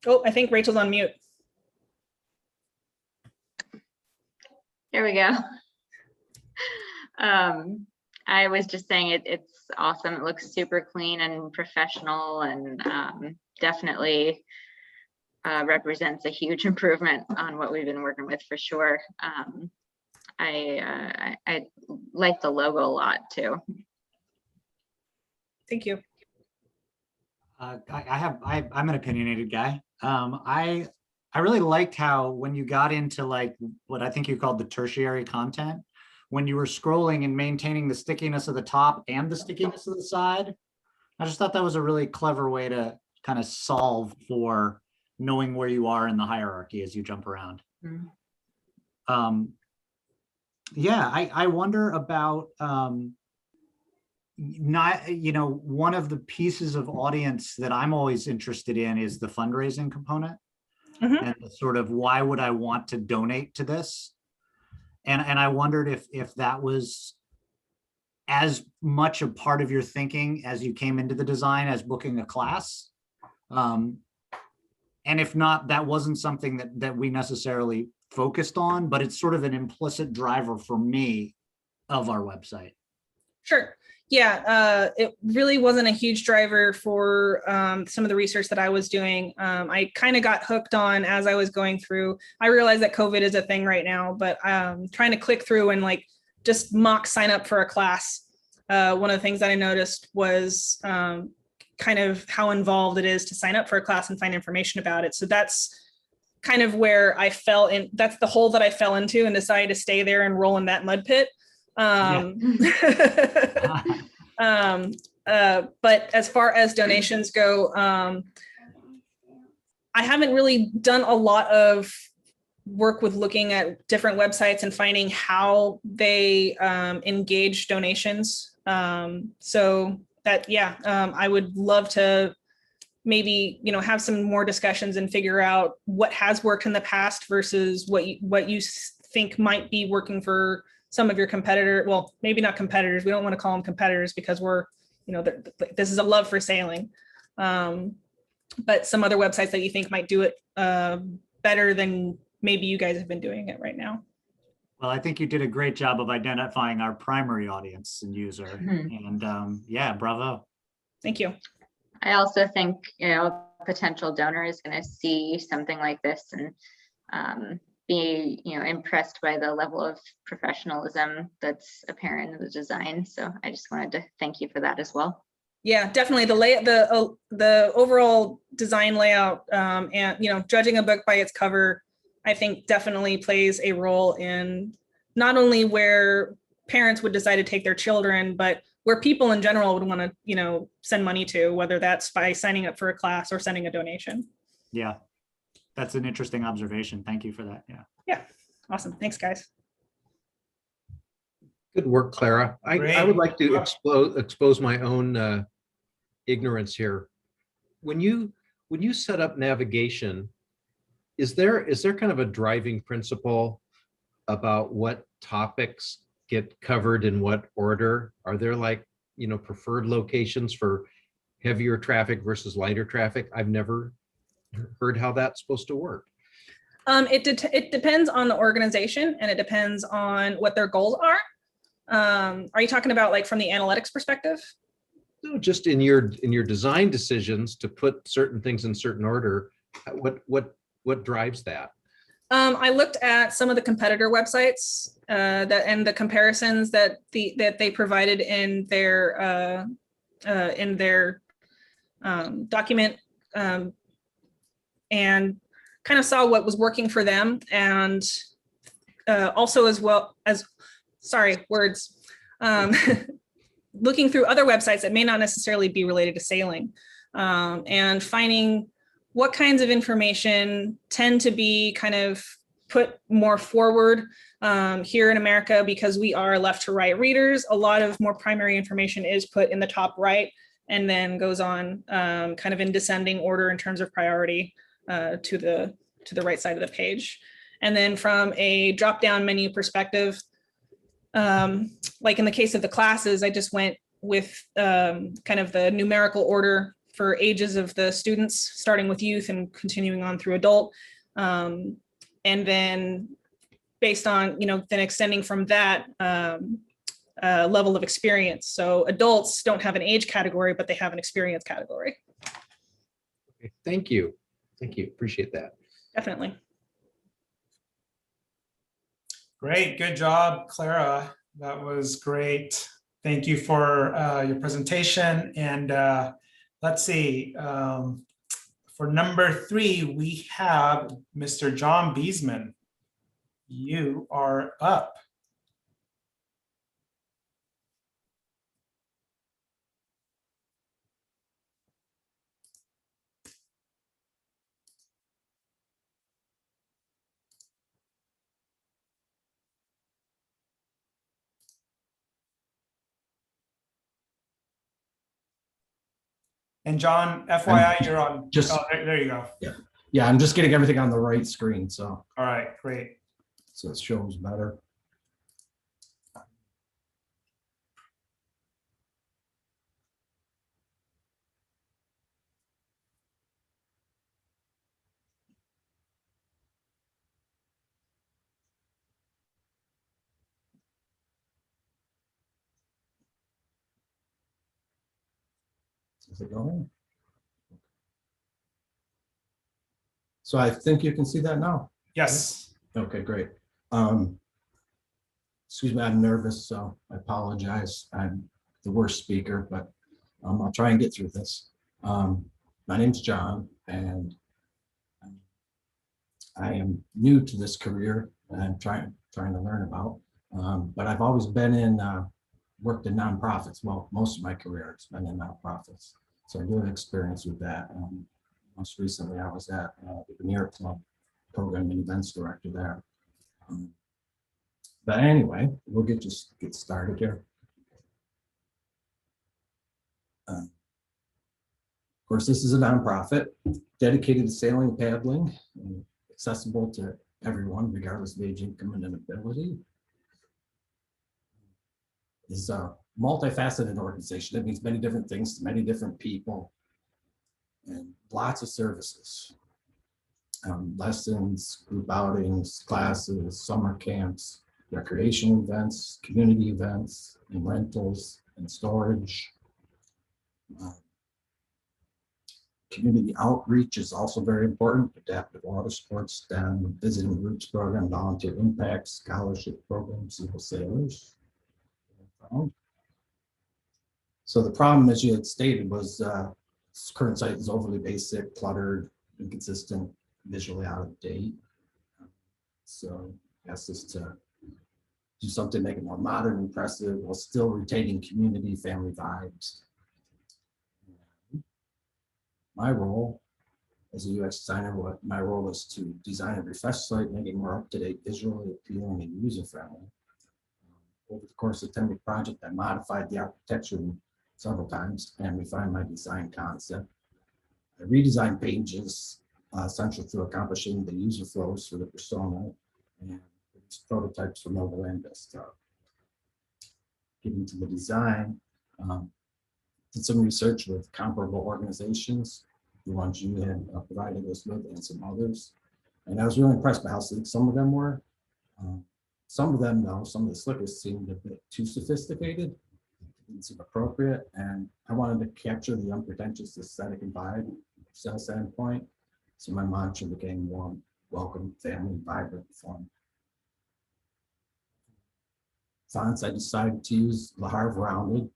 Oh, I think Rachel's on mute. There we go. I was just saying it's awesome. It looks super clean and professional, and definitely represents a huge improvement on what we've been working with for sure. I like the logo a lot too. Thank you. I'm an opinionated guy. I really liked how when you got into like what I think you called the tertiary content, when you were scrolling and maintaining the stickiness of the top and the stickiness of the side, I just thought that was a really clever way to kind of solve for knowing where you are in the hierarchy as you jump around. Mhm. Yeah, I wonder about not, one of the pieces of audience that I'm always interested in is the fundraising component. Mhm. And the sort of why would I want to donate to this? And I wondered if that was as much a part of your thinking as you came into the design as booking a class. And if not, that wasn't something that we necessarily focused on, but it's sort of an implicit driver for me of our website. Sure. Yeah, it really wasn't a huge driver for some of the research that I was doing. I kind of got hooked on as I was going through. I realized that COVID is a thing right now, but trying to click through and like just mock sign up for a class. One of the things that I noticed was kind of how involved it is to sign up for a class and find information about it. So that's kind of where I fell in. That's the hole that I fell into and decided to stay there and roll in that mud pit. But as far as donations go, I haven't really done a lot of work with looking at different websites and finding how they engage donations. So that, yeah, I would love to maybe, have some more discussions and figure out what has worked in the past versus what you think might be working for some of your competitor. Well, maybe not competitors. We don't want to call them competitors because we're, this is a love for sailing. But some other websites that you think might do it better than maybe you guys have been doing it right now. Well, I think you did a great job of identifying our primary audience and user. And yeah, bravo. Thank you. I also think, a potential donor is going to see something like this and be, impressed by the level of professionalism that's apparent in the design. So I just wanted to thank you for that as well. Yeah, definitely the overall design layout and judging a book by its cover, I think definitely plays a role in not only where parents would decide to take their children, but where people in general would want to send money to, whether that's by signing up for a class or sending a donation. Yeah, that's an interesting observation. Thank you for that. Yeah, awesome. Thanks, guys. Good work, Clara. I would like to expose my own ignorance here. When you set up navigation, is there kind of a driving principle about what topics get covered in what order? Are there preferred locations for heavier traffic versus lighter traffic? I've never heard how that's supposed to work. It depends on the organization and it depends on what their goals are. Are you talking about from the analytics perspective? No, just in your design decisions to put certain things in certain order. What drives that? I looked at some of the competitor websites and the comparisons that they provided in their document and kind of saw what was working for them, and also as well as looking through other websites that may not necessarily be related to sailing and finding what kinds of information tend to be kind of put more forward here in America because we are left to right readers. A lot of more primary information is put in the top right and then goes on kind of in descending order in terms of priority to the right side of the page. And then from a drop-down menu perspective, like in the case of the classes, I just went with kind of the numerical order for ages of the students, starting with youth and continuing on through adult. And then based on, then extending from that level of experience. So adults don't have an age category, but they have an experience category. Okay, thank you. Thank you. Appreciate that. Definitely. Great, good job, Clara. That was great. Thank you for your presentation. And let's see, for number 3, we have Mr. John Beesman. You are up. And John, FYI, you're on. just- Oh, there you go. Yeah, I'm just getting everything on the right screen, so All right, great. it shows better. Is it going? So I think you can see that now. Yes. Okay, great. Excuse me, I'm nervous, so I apologize. I'm the worst speaker, but I'll try and get through this. My name's John, and I am new to this career, and I'm trying to learn about. But I've always been worked in nonprofits. Well, most of my career has been in nonprofits, so I do have experience with that. Most recently, I was at the Veneer Club Program and Events Director there. But anyway, we'll get started here. Of course, this is a nonprofit dedicated to sailing and paddling, accessible to everyone, regardless of age, income, and ability. It's a multifaceted organization. That means many different things to many different people, and lots of services. Lessons, group outings, classes, summer camps, recreation events, community events, and rentals and storage. Community outreach is also very important. Adaptive water sports, STEM, visiting groups program, volunteer impact, scholarship programs, single sailors. So the problem, as you had stated, was this current site is overly basic, cluttered, inconsistent, visually out of date. So asked us to do something, make it more modern, impressive, while still retaining community, family vibes. My role as a UX designer, my role is to design a refresh site, make it more up-to-date, visually appealing, and user-friendly. Over the course of the 10-week project, I modified the architecture several times and refined my design concept. I redesigned pages essential to accomplishing the user flows for the persona, and produced prototypes for mobile and desktop. Getting to the design, did some research with comparable organizations, the ones you had provided us with, and some others. And I was really impressed by how sleek some of them were. Some of them, though, some of the slickers seemed a bit too sophisticated, didn't seem appropriate, and I wanted to capture the unpretentious aesthetic and vibe standpoint. So my mantra became warm, welcome, family, vibrant, fun. Fonts, I decided to use Le Havre Rounded.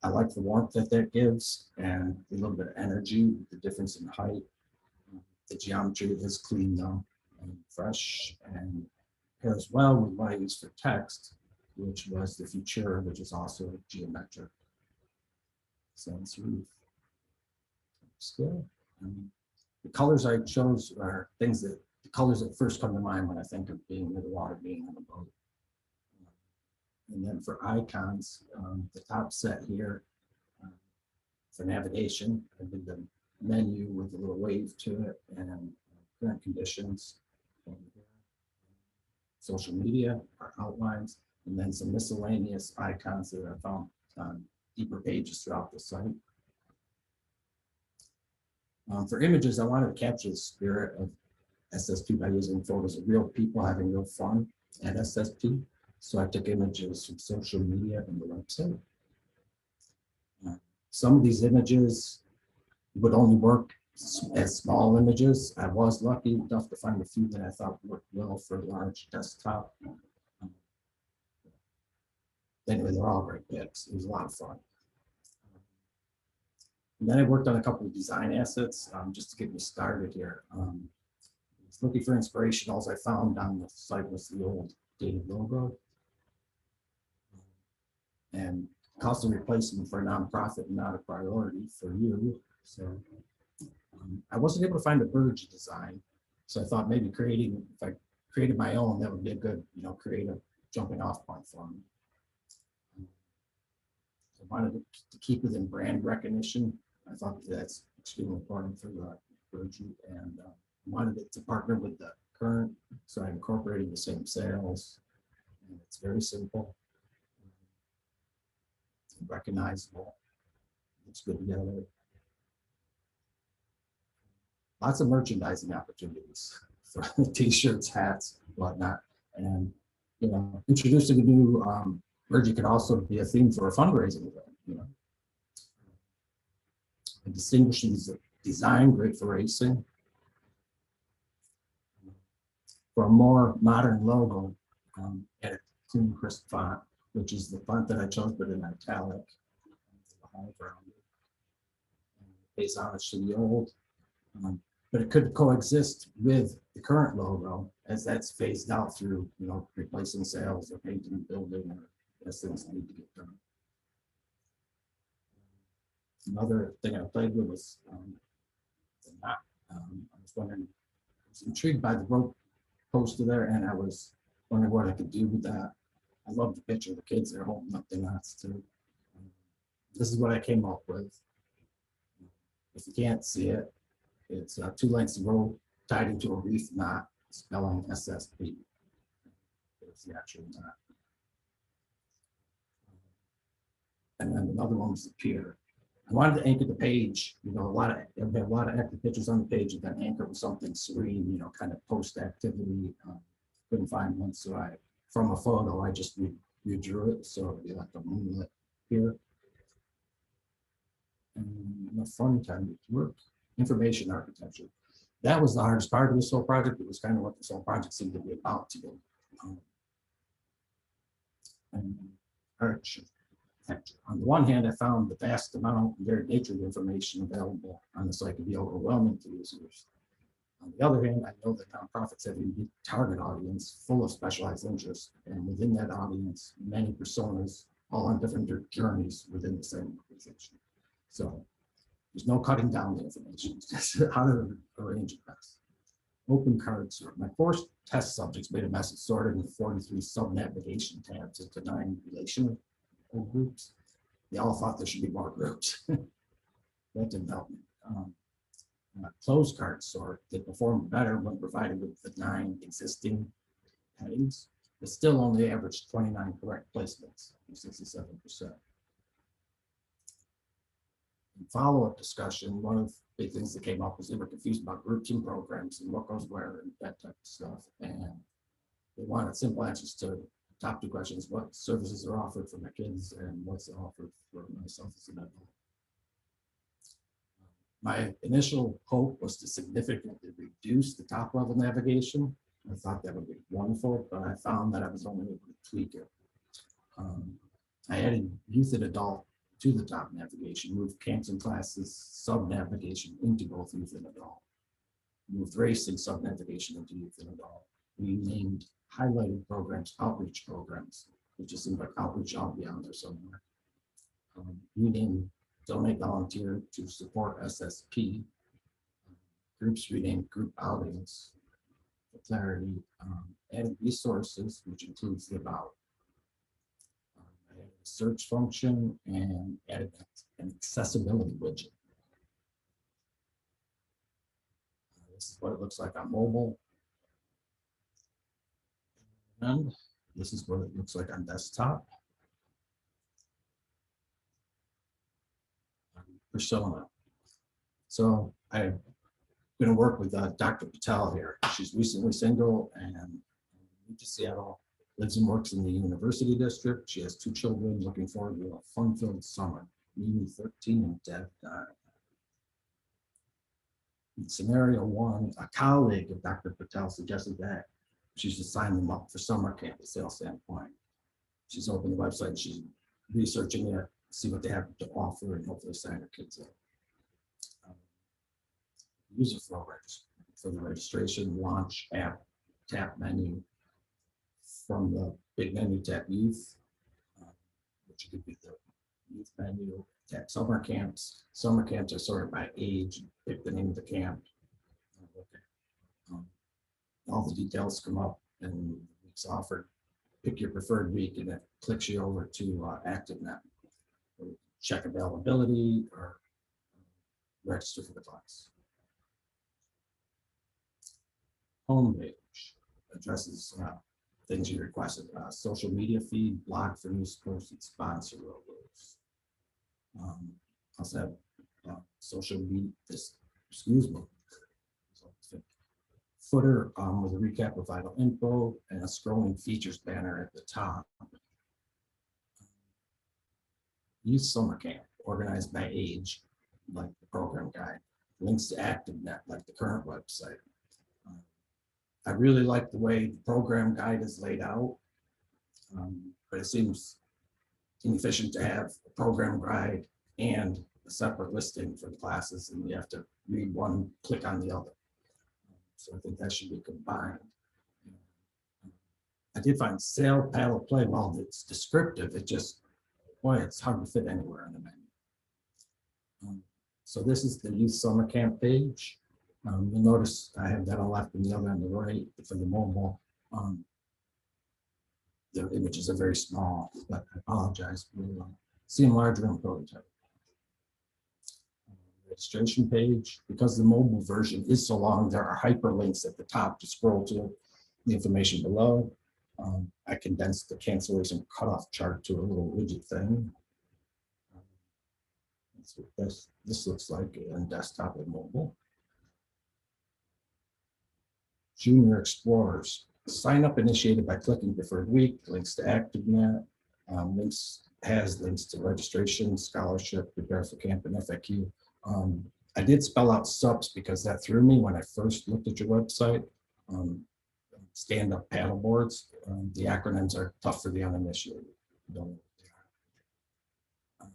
I like the warmth that gives and a little bit of energy, the difference in height. The geometry is clean though, and fresh, and pairs well with what I use for text, which was the Futura, which is also geometric. Sans roof. Still, the colors I chose are things the colors that first come to mind when I think of being near the water, being on a boat. And then for icons, the top set here for navigation, I did the menu with a little wave to it, and current conditions, social media, our outlines, and then some miscellaneous icons that I found on deeper pages throughout the site. For images, I wanted to capture the spirit of SSP by using photos of real people having real fun at SSP. So I took images from social media and the website. Some of these images would only work as small images. I was lucky enough to find a few that I thought worked well for a large desktop. Anyway, they're all great pics. It was a lot of fun. And then I worked on a couple of design assets just to get me started here. I was looking for inspiration. All I found on the site was the old dated logo. And cost of replacement for a nonprofit, not a priority for you. So I wasn't able to find a Burge design. So I thought maybe if I created my own, that would be a good, creative jumping off point for me. I wanted to keep within brand recognition. I thought that's extremely important for the Virgin, and wanted it to partner with the current, so I incorporated the same sales. And it's very simple, recognizable, it's good together. Lots of merchandising opportunities for t-shirts, hats, whatnot, and introducing a new Virgin could also be a theme for a fundraising event. It distinguishes the design, great for racing. For a more modern logo, add a clean, crisp font, which is the font that I chose, but in italic. Pays homage to the old, but it could coexist with the current logo as that's phased out through, replacing sales or painting the building or as things need to get done. Another thing I played with was the knot. I was wondering, I was intrigued by the rope poster there, and I was wondering what I could do with that. I love the picture of the kids there holding up the knots too. This is what I came up with. If you can't see it, it's 2 lengths of rope tied into a reef knot, spelling SSP. It's the actual knot. And then another one was the pier. I wanted to anchor the page, a lot of active pictures on the page, and then anchor with something serene, kind of post activity. Couldn't find one, so from a photo, I just redrew it, so it'd be like a moonlit pier. And a fun time to work, information architecture. That was the hardest part of this whole project. It was kind of what this whole project seemed to be about to me. And architecture. On the one hand, I found the vast amount and varied nature of information available on the site could be overwhelming to users. On the other hand, I know that nonprofits have a unique target audience full of specialized interests, and within that audience, many personas, all on different journeys within the same organization. So there's no cutting down the information, it's just how to arrange it best. Open card sort. My 4 test subjects made a mess of sorted into 43 sub-navigation tabs into 9 relational groups. They all thought there should be more groups. That didn't help me. Closed card sort, they performed better when provided with the 9 existing headings, but still only averaged 29 correct placements, 67%. In follow-up discussion, one of the big things that came up was they were confused about groups and programs and what goes where and that type of stuff. And they wanted simple answers to top 2 questions: what services are offered for my kids and what's offered for myself as an adult. My initial hope was to significantly reduce the top level navigation. I thought that would be wonderful, but I found that I was only able to tweak it. I added youth and adult to the top navigation, moved camps and classes sub-navigation into both youth and adult, moved racing sub-navigation into youth and adult. We named highlighted programs outreach programs, which just seems like outreach ought to be on there somewhere. We named donate volunteer to support SSP. Groups renamed group outings for clarity. Added resources, which includes the about. Added a search function and added an accessibility widget. This is what it looks like on mobile. And this is what it looks like on desktop. Persona. So I'm going to work with Dr. Patel here. She's recently single and moved to Seattle, lives and works in the University District. She has 2 children, looking forward to a fun-filled summer. Mimi 13 and Deb 9. In scenario 1, a colleague of Dr. Patel suggested that she should sign them up for summer camp at sales standpoint. She's opened the website, she's researching it, see what they have to offer, and hopefully sign her kids up. User flow for the registration, launch, app, tap menu. From the big menu, tap youth, which could be the youth menu. Tap summer camps. Summer camps are sorted by age. Pick the name of the camp. All the details come up and weeks offered. Pick your preferred week, and it clicks you over to ActiveNet. Check availability or register for the class. Homepage addresses things you requested, social media feed, blog for news posts, and sponsor logos. Also have social media, excuse me, footer with a recap of vital info and a scrolling features banner at the top. Youth summer camp organized by age, like the program guide. Links to ActiveNet, like the current website. I really like the way the program guide is laid out, but it seems inefficient to have a program guide and a separate listing for the classes, and you have to read one, click on the other. So I think that should be combined. I did find sail, paddle, play, while it's descriptive, it just, boy, it's hard to fit anywhere on the menu. So this is the youth summer camp page. You'll notice I have that on the left and the other on the right for the mobile. The images are very small, but I apologize. We'll see them larger on prototype. Registration page, because the mobile version is so long, there are hyperlinks at the top to scroll to the information below. I condensed the cancellation cutoff chart to a little widget thing. That's what this looks like on desktop and mobile. Junior Explorers. Sign up initiated by clicking preferred week, links to ActiveNet, has links to registration, scholarship, prepare for camp, and FAQ. I did spell out subs because that threw me when I first looked at your website. Stand-up paddle boards. The acronyms are tough for the uninitiated. Don't know what they are.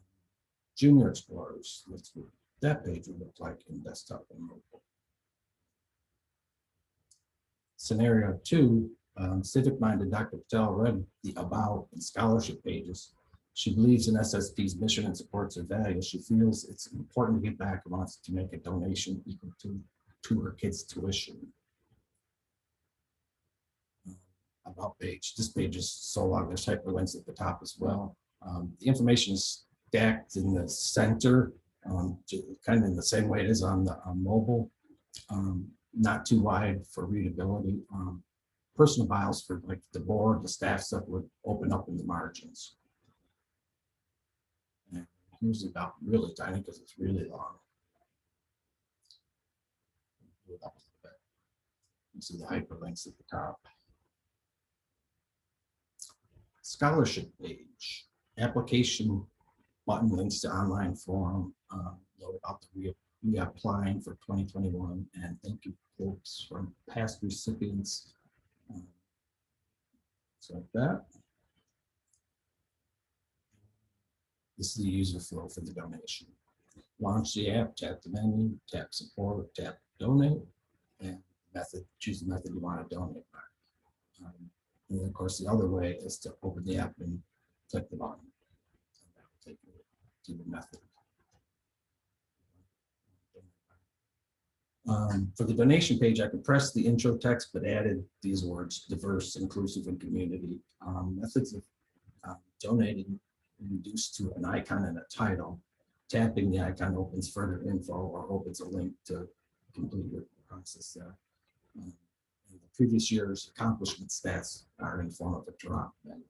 Junior Explorers. Let's see what that page would look like in desktop and mobile. Scenario 2, civic-minded Dr. Patel read the about and scholarship pages. She believes in SSP's mission and supports her values. She feels it's important to give back and wants to make a donation equal to her kids' tuition. About page. This page is so long, there's hyperlinks at the top as well. The information is stacked in the center, kind of in the same way it is on the mobile. Not too wide for readability. Personal files for like the board, the staff stuff would open up in the margins. And here's about really tiny because it's really long. You see the hyperlinks at the top. Scholarship page. Application button links to online forum. Note about the reapplying for 2021 and thank you folks from past recipients. So like that. This is the user flow for the donation. Launch the app, tap the menu, tap support, tap donate, and method, choose the method you want to donate by. And then of course the other way is to open the app and click the button. And that will take you to the method. For the donation page, I compressed the intro text, but added these words: diverse, inclusive, and community. Methods of donating reduced to an icon and a title. Tapping the icon opens further info or opens a link to complete your process there. In the previous year's accomplishment stats are in the form of a drop menu.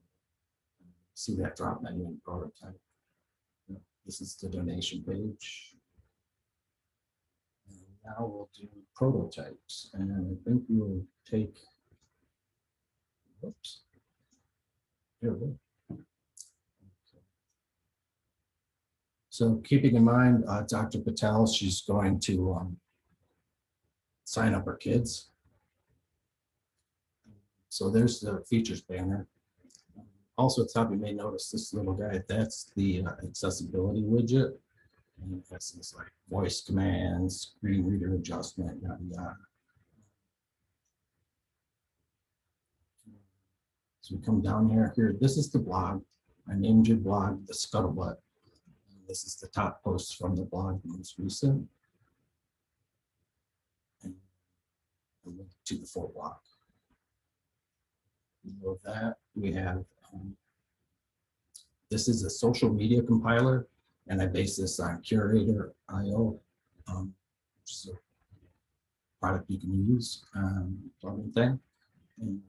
See that drop menu in prototype. This is the donation page. And now we'll do prototypes, and I think we'll take, whoops, here we go. So keeping in mind, Dr. Patel, she's going to sign up her kids. So there's the features banner. Also at the top, you may notice this little guy, that's the accessibility widget. And it has things like voice commands, screen reader adjustment, yada, yada. So we come down here, this is the blog. I named your blog the Scuttlebutt. This is the top post from the blog, most recent. And a link to the full blog. Below that, we have, this is a social media compiler, and I base this on Curator.io. which is a product you can use, plumbing thing. And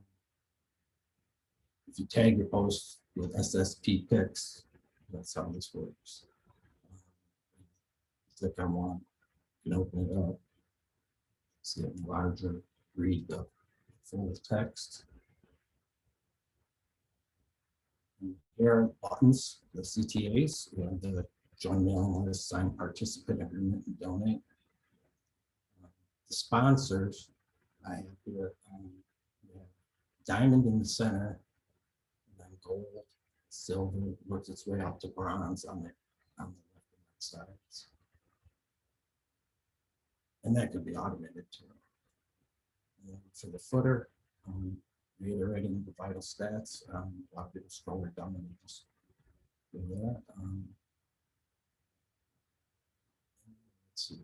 if you tag your post with SSP pics, that's how this works. Click on one, you can open it up, see it larger, read the full text. And here are buttons, the CTAs, the join mailing list, sign participant agreement, and donate. The sponsors, I have here, we have diamond in the center, and then gold, silver, works its way out to bronze on the left and right sides. And that could be automated too. And then for the footer, reiterating the vital stats, a lot of people scroll it down and just do that. Let's see.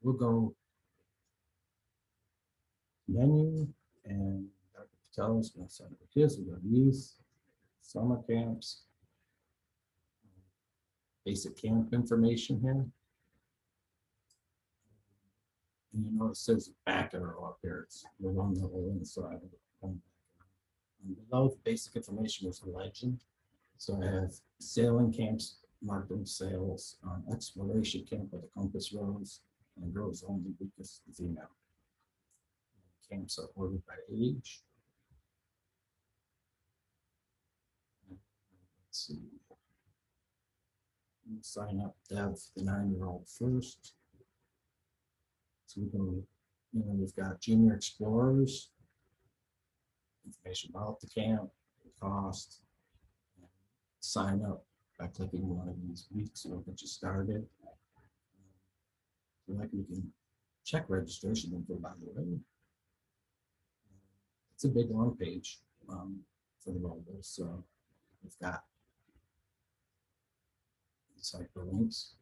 We'll go menu, and Dr. Patel is going to send the kids. We'll go youth, summer camps, basic camp information here. And you notice it says back arrow up here. It's the one that will inside. And below the basic information is the legend. So I have sailing camps marked in sales, exploration camp with the compass rose, and rose only because the female. Camps are ordered by age. Let's see. Sign up Dev, the 9-year-old first. So we go, we've got junior explorers, information about the camp, the cost, sign up by clicking one of these weeks, it'll get you started. So like we can check registration info, by the way. It's a big long page for the mobile, so we've got these hyperlinks.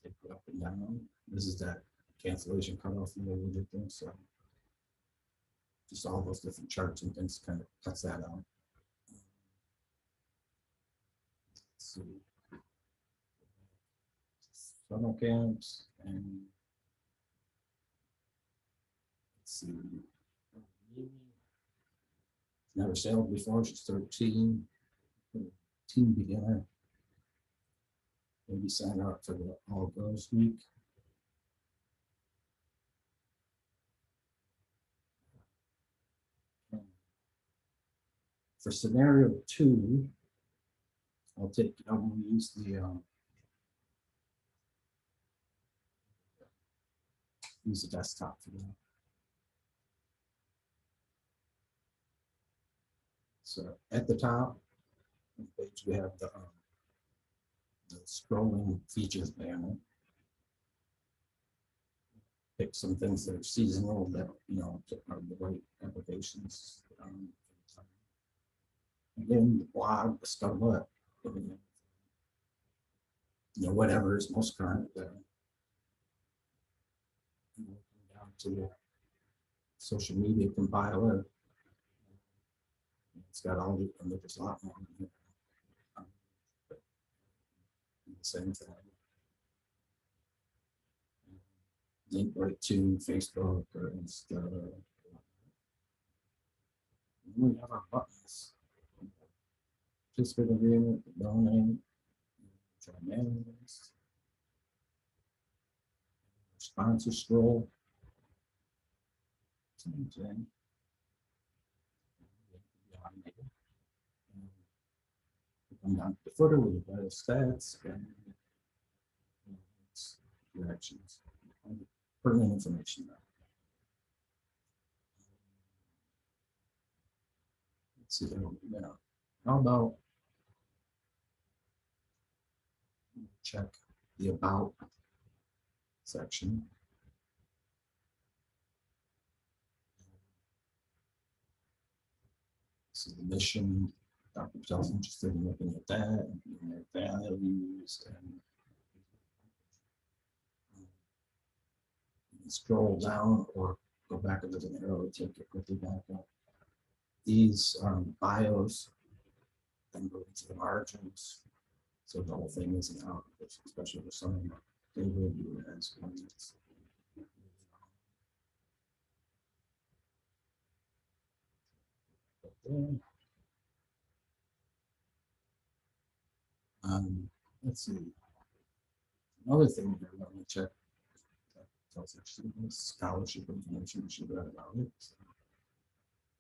Take it up and down. This is that cancellation cutoff we did things, so just all those different charts and things kind of cuts that out. Let's see. Summer camps, and let's see. Never sailed before, she's 13. Teen beginner. Maybe sign her up for the All Girls Week. For scenario 2, I'll use the desktop for that. So at the top of the page, we have the scrolling features banner. Pick some things that are seasonal that are the right applications. Again, the blog, the startup, whatever is most current there. Down to the social media compiler. It's got all the, there's a lot more. The same thing. Link right to Facebook or Insta. We have our buttons. Participant agreement, donate, try managers, sponsor scroll. Same thing. Come down to the footer with the vital stats and directions, pertinent information. Let's see, how about check the about section. So the mission, Dr. Patel's interested in looking at that and their values, and you can scroll down or go back with an arrow to take it quickly back up. These bios, then go into the margins. So the whole thing isn't out, especially for some, they will do it as one. Let's see. Another thing that I want to check. Tells her she has scholarship information. She read about it. So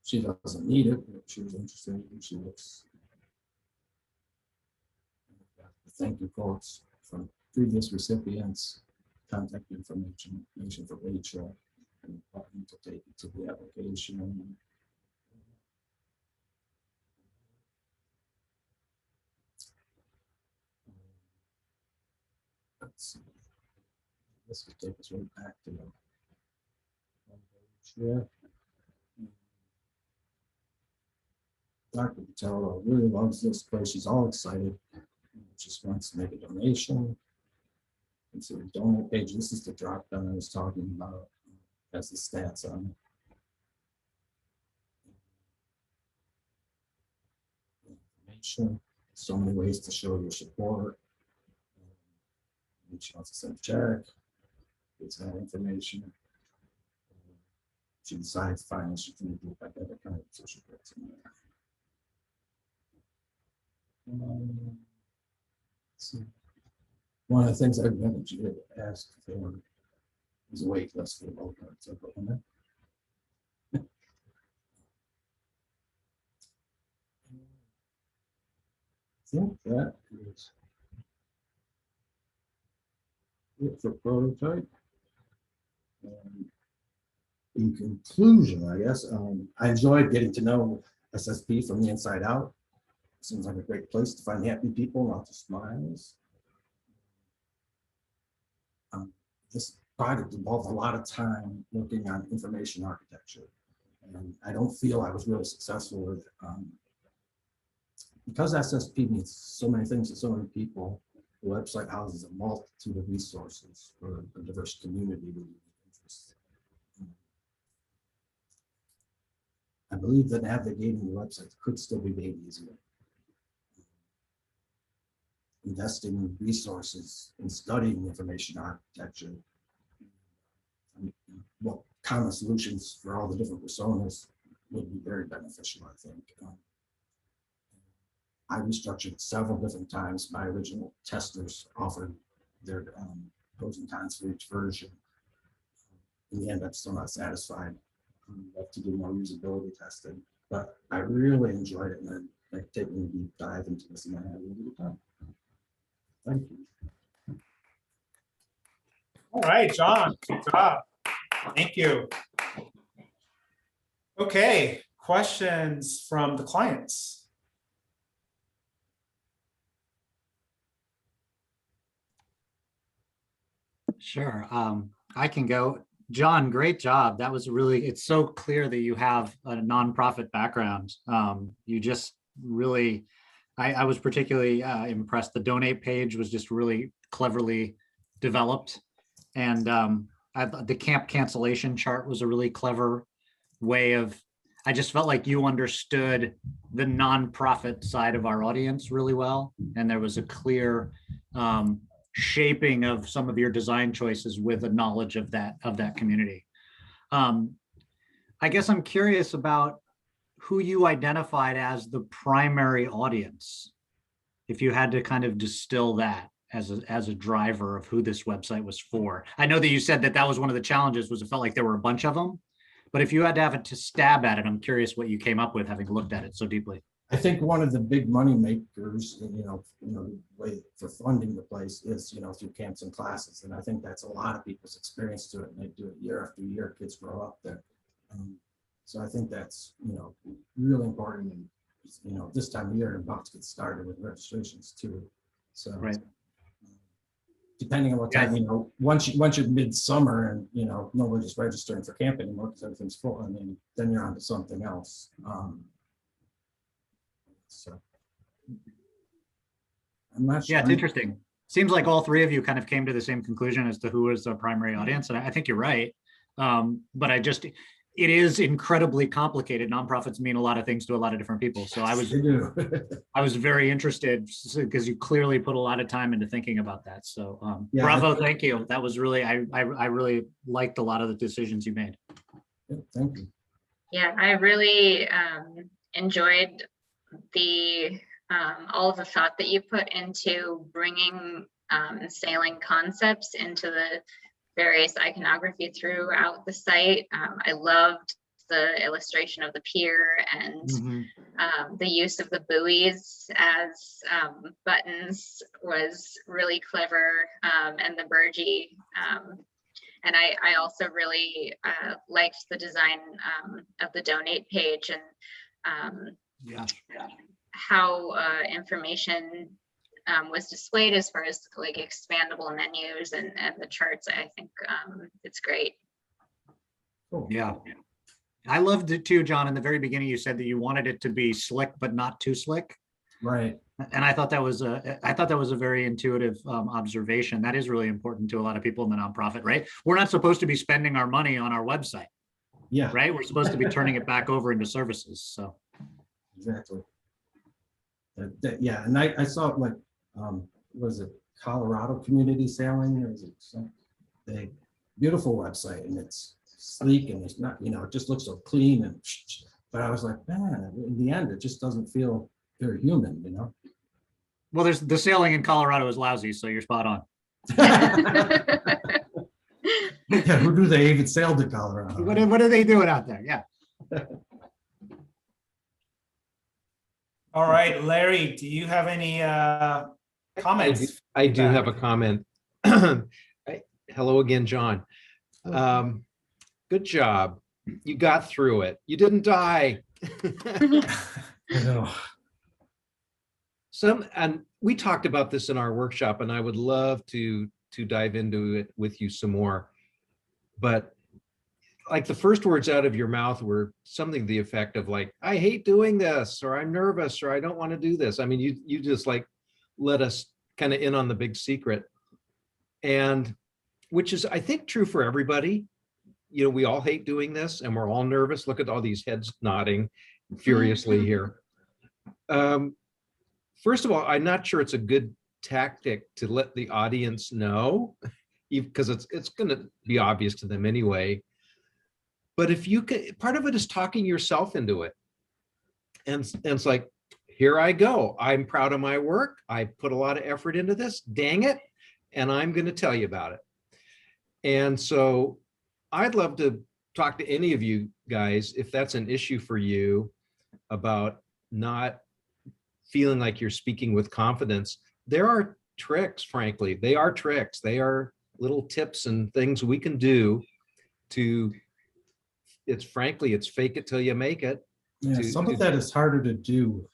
she doesn't need it, but she was interested. And she looks. The thank you quotes from previous recipients, contact information for Rachel, and button to take it to the application. Let's see. This would take us right back to the yeah. Dr. Patel really loves this place. She's all excited. Just wants to make a donation. And so the donate page, this is the drop down I was talking about. That's the stats on it. Information. So many ways to show your support. She wants to send a check. It's that information. She decides finally she can do like that kind of social groups in there. So one of the things I wanted you to ask for is a wait list for the vote cards. So put on there. I think that is it for prototype. In conclusion, I guess I enjoyed getting to know SSP from the inside out. Seems like a great place to find happy people, lots of smiles. This project involved a lot of time working on information architecture, and I don't feel I was really successful with it. Because SSP means so many things to so many people. The website houses a multitude of resources for a diverse community with unique interests. I believe that navigating the website could still be made easier. Investing in resources and studying information architecture, well, common solutions for all the different personas would be very beneficial, I think. I restructured several different times. My original testers offered their pros and cons for each version. In the end, I'm still not satisfied. I have to do more usability testing, but I really enjoyed it, and I've taken a deep dive into this, and I had a really good time. Thank you. All right, John, good job. Thank you. Okay, questions from the clients? Sure. I can go. John, great job. That was really, it's so clear that you have a nonprofit background. You just really, I was particularly impressed. The donate page was just really cleverly developed. And the camp cancellation chart was a really clever way of, I just felt like you understood the nonprofit side of our audience really well. And there was a clear shaping of some of your design choices with a knowledge of that community. I guess I'm curious about who you identified as the primary audience, if you had to kind of distill that as a driver of who this website was for. I know that you said that was one of the challenges, was it felt like there were a bunch of them, but if you had to have it to stab at it, I'm curious what you came up with having looked at it so deeply. I think one of the big money makers, the way for funding the place is, through camps and classes. And I think that's a lot of people's experience to it. And they do it year after year. Kids grow up there. So I think that's, really important. And, this time of year, about to get started with registrations too. So right. Depending on what time, once you're midsummer and, nobody's registering for camp anymore because everything's full, then you're on to something else. So I'm not sure. Yeah, it's interesting. Seems like all three of you kind of came to the same conclusion as to who is the primary audience. And I think you're right. But it is incredibly complicated. Nonprofits mean a lot of things to a lot of different people. So I was They do. very interested because you clearly put a lot of time into thinking about that. So Yeah. bravo, thank you. That was really, I really liked a lot of the decisions you made. Thank you. Yeah, I really enjoyed the all of the thought that you put into bringing sailing concepts into the various iconography throughout the site. I loved the illustration of the pier and the use of the buoys as buttons was really clever, and the burgee. And I also really liked the design of the donate page and Yeah. how information was displayed as far as like expandable menus and the charts. I think it's great. Cool. Yeah. I loved it too, John. In the very beginning, you said that you wanted it to be slick, but not too slick. Right. And I thought that was a very intuitive observation. That is really important to a lot of people in the nonprofit, right? We're not supposed to be spending our money on our website, Yeah, right? We're supposed to be turning it back over into services. So exactly. Yeah, and I saw like, was it Colorado Community Sailing? Or is it some big, beautiful website, and it's sleek and it's not, it just looks so clean and. But I was like, man, in the end, it just doesn't feel very human. well, there's the sailing in Colorado is lousy, so you're spot on. Yeah, who do they even sail to Colorado? What are they doing out there? Yeah. All right, Larry, do you have any comments? I do have a comment. Hello again, John. Good job. You got through it. You didn't die. I know. And we talked about this in our workshop, and I would love to dive into it with you some more. But like the first words out of your mouth were something to the effect of like, I hate doing this, or I'm nervous, or I don't want to do this. I mean, you just like let us kind of in on the big secret. And which is, I think, true for everybody. We all hate doing this and we're all nervous. Look at all these heads nodding furiously here. First of all, I'm not sure it's a good tactic to let the audience know, because it's going to be obvious to them anyway. But if you can, part of it is talking yourself into it. And it's like, here I go. I'm proud of my work. I put a lot of effort into this, dang it. And I'm going to tell you about it. And so I'd love to talk to any of you guys, if that's an issue for you, about not feeling like you're speaking with confidence. There are tricks, frankly. They are tricks. They are little tips and things we can do to, it's fake it till you make it. Yeah, some of that is harder to do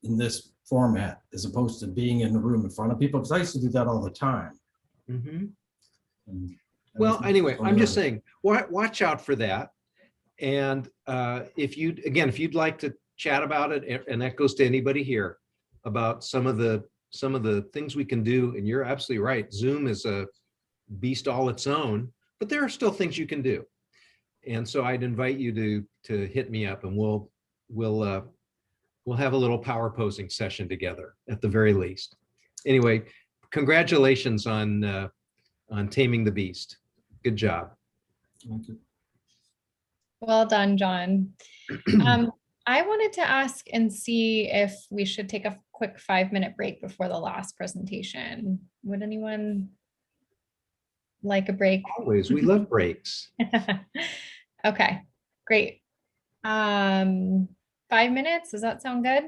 in this format as opposed to being in the room in front of people, because I used to do that all the time. Mm-hmm. And well, anyway, I'm just saying, watch out for that. And if you'd like to chat about it, and that goes to anybody here, about some of the things we can do, and you're absolutely right, Zoom is a beast all its own, but there are still things you can do. And so I'd invite you to hit me up, and we'll have a little power posing session together at the very least. Anyway, congratulations on taming the beast. Good job. Thank you. Well done, John. I wanted to ask and see if we should take a quick 5-minute break before the last presentation. Would anyone like a break? Always, we love breaks. Okay, great. 5 minutes, does that sound good?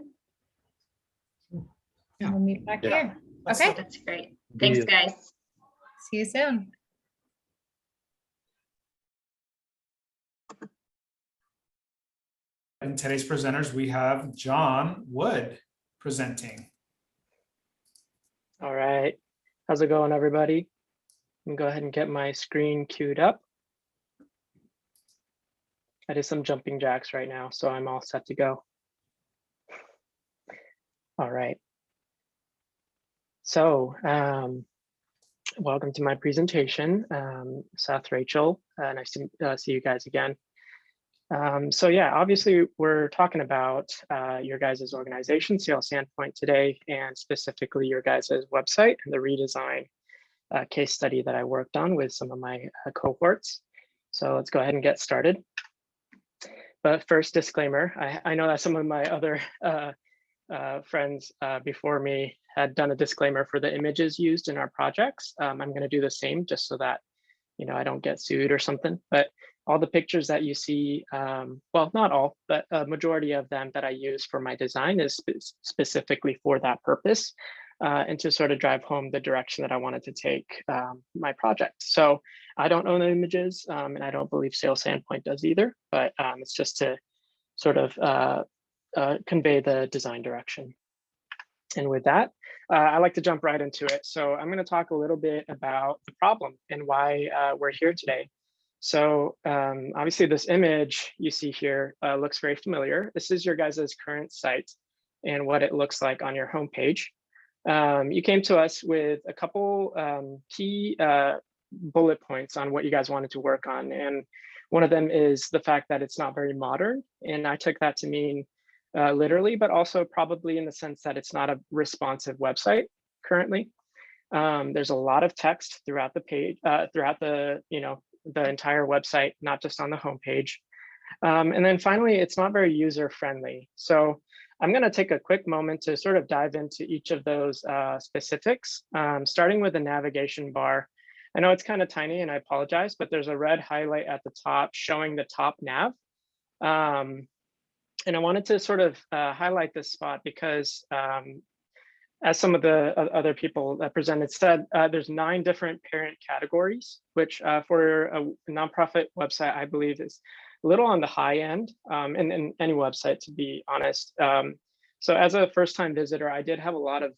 Yeah. We'll meet back here. Okay, That's great. Thanks, guys. see you soon. In today's presenters, we have John Wood presenting. All right. How's it going, everybody? I'm gonna go ahead and get my screen queued up. I did some jumping jacks right now, so I'm all set to go. All right. So Welcome to my presentation. Seth, Rachel, nice to see you guys again. So yeah, obviously we're talking about your guys' organization, CL Sandpoint today, and specifically your guys' website and the redesign case study that I worked on with some of my cohorts. So let's go ahead and get started. But first, disclaimer, I know that some of my other friends before me had done a disclaimer for the images used in our projects. I'm going to do the same just so that, you know, I don't get sued or something. But all the pictures that you see, well, not all, but a majority of them that I use for my design is specifically for that purpose and to sort of drive home the direction that I wanted to take my project. So I don't own the images and I don't believe Sail Sandpoint does either, but it's just to sort of convey the design direction. And with that, I like to jump right into it. So I'm going to talk a little bit about the problem and why we're here today. So obviously this image you see here looks very familiar. This is your guys' current site and what it looks like on your homepage. You came to us with a couple key bullet points on what you guys wanted to work on. And one of them is the fact that it's not very modern. And I took that to mean literally, but also probably in the sense that it's not a responsive website currently. There's a lot of text throughout the page, throughout the, you know, the entire website, not just on the homepage. And then finally, it's not very user friendly. So I'm going to take a quick moment to sort of dive into each of those specifics, starting with the navigation bar. I know it's kind of tiny and I apologize, but there's a red highlight at the top showing the top nav. And I wanted to sort of highlight this spot because as some of the other people that presented said, there's 9 different parent categories, which for a nonprofit website, I believe is a little on the high end, and any website, to be honest. So as a first-time visitor, I did have a lot of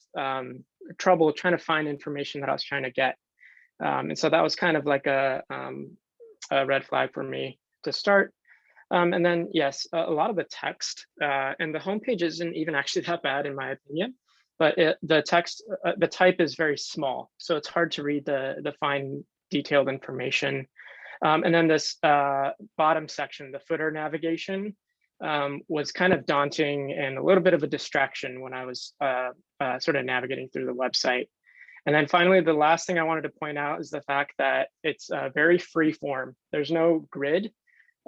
trouble trying to find information that I was trying to get. And so that was kind of like a red flag for me to start. And then, yes, a lot of the text and the homepage isn't even actually that bad in my opinion, but the text, the type is very small. So it's hard to read the fine detailed information. And then this bottom section, the footer navigation, was kind of daunting and a little bit of a distraction when I was sort of navigating through the website. And then finally, the last thing I wanted to point out is the fact that it's very free form. There's no grid.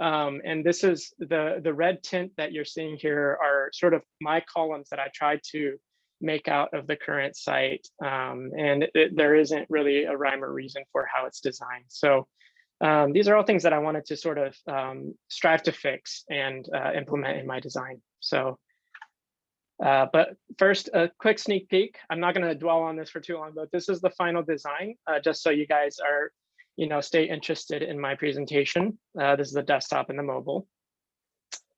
And this is the red tint that you're seeing here are sort of my columns that I tried to make out of the current site. And there isn't really a rhyme or reason for how it's designed. So these are all things that I wanted to sort of strive to fix and implement in my design. So, but first, a quick sneak peek. I'm not going to dwell on this for too long, but this is the final design, just so you guys are, you know, stay interested in my presentation. This is the desktop and the mobile.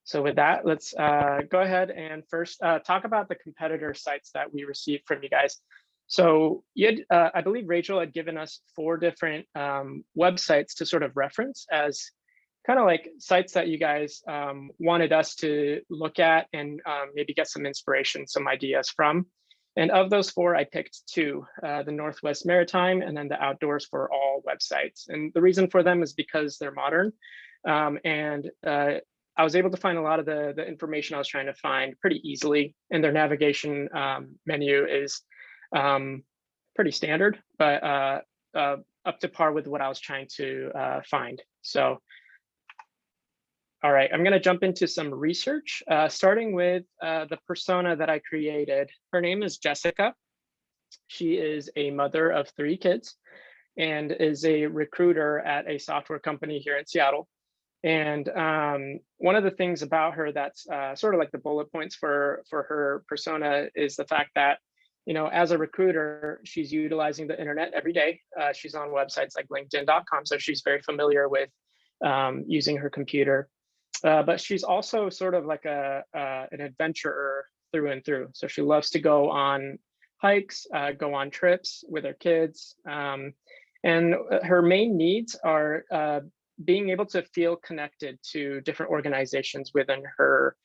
So with that, let's go ahead and first talk about the competitor sites that we received from you guys. So you had, I believe Rachel had given us 4 different websites to sort of reference as kind of like sites that you guys wanted us to look at and maybe get some inspiration, some ideas from. And of those 4, I picked 2, the Northwest Maritime and then the Outdoors for All websites. And the reason for them is because they're modern. And I was able to find a lot of the information I was trying to find pretty easily. And their navigation menu is pretty standard, but up to par with what I was trying to find. So, all right, I'm going to jump into some research, starting with the persona that I created. Her name is Jessica. She is a mother of 3 kids and is a recruiter at a software company here in Seattle. And one of the things about her that's sort of like the bullet points for her persona is the fact that, you know, as a recruiter, she's utilizing the internet every day. She's on websites like LinkedIn.com, so she's very familiar with using her computer. But she's also sort of like an adventurer through and through. So she loves to go on hikes, go on trips with her kids. And her main needs are being able to feel connected to different organizations within her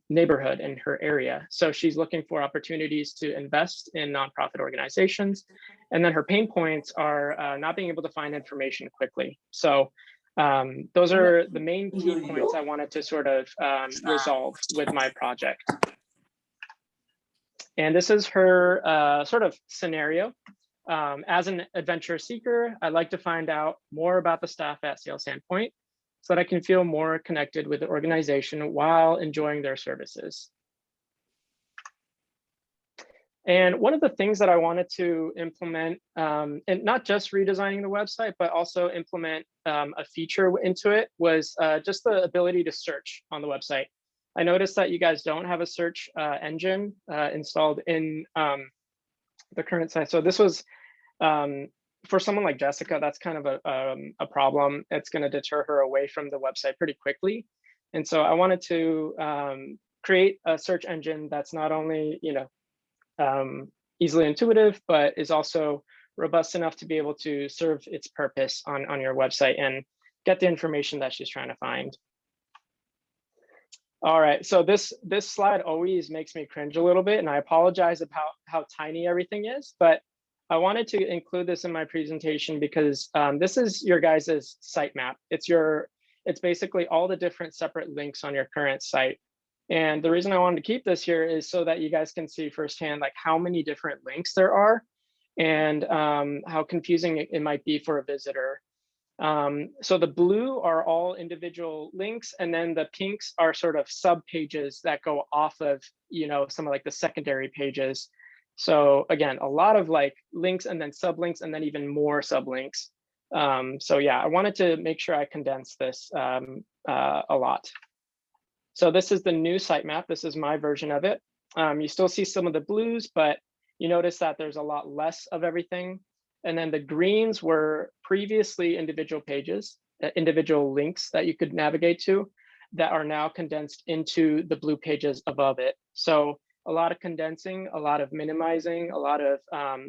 neighborhood in her area. So she's looking for opportunities to invest in nonprofit organizations. And then her pain points are not being able to find information quickly. So those are the main key points I wanted to sort of resolve with my project. And this is her sort of scenario. As an adventure seeker, I'd like to find out more about the staff at Sail Sandpoint so that I can feel more connected with the organization while enjoying their services. And one of the things that I wanted to implement, and not just redesigning the website, but also implement a feature into it, was just the ability to search on the website. I noticed that you guys don't have a search engine installed in the current site. So this was, for someone like Jessica, that's kind of a problem. It's going to deter her away from the website pretty quickly. And so I wanted to create a search engine that's not only, easily intuitive, but is also robust enough to be able to serve its purpose on your website and get the information that she's trying to find. All right, so this slide always makes me cringe a little bit, and I apologize about how tiny everything is, but I wanted to include this in my presentation because this is your guys' sitemap. It's basically all the different separate links on your current site. And the reason I wanted to keep this here is so that you guys can see firsthand like how many different links there are and how confusing it might be for a visitor. So the blue are all individual links, and then the pinks are sort of sub pages that go off of, some of like the secondary pages. So again, a lot of like links and then sublinks and then even more sublinks. So yeah, I wanted to make sure I condense this a lot. So this is the new sitemap. This is my version of it. You still see some of the blues, but you notice that there's a lot less of everything. And then the greens were previously individual pages, individual links that you could navigate to that are now condensed into the blue pages above it. So a lot of condensing, a lot of minimizing, a lot of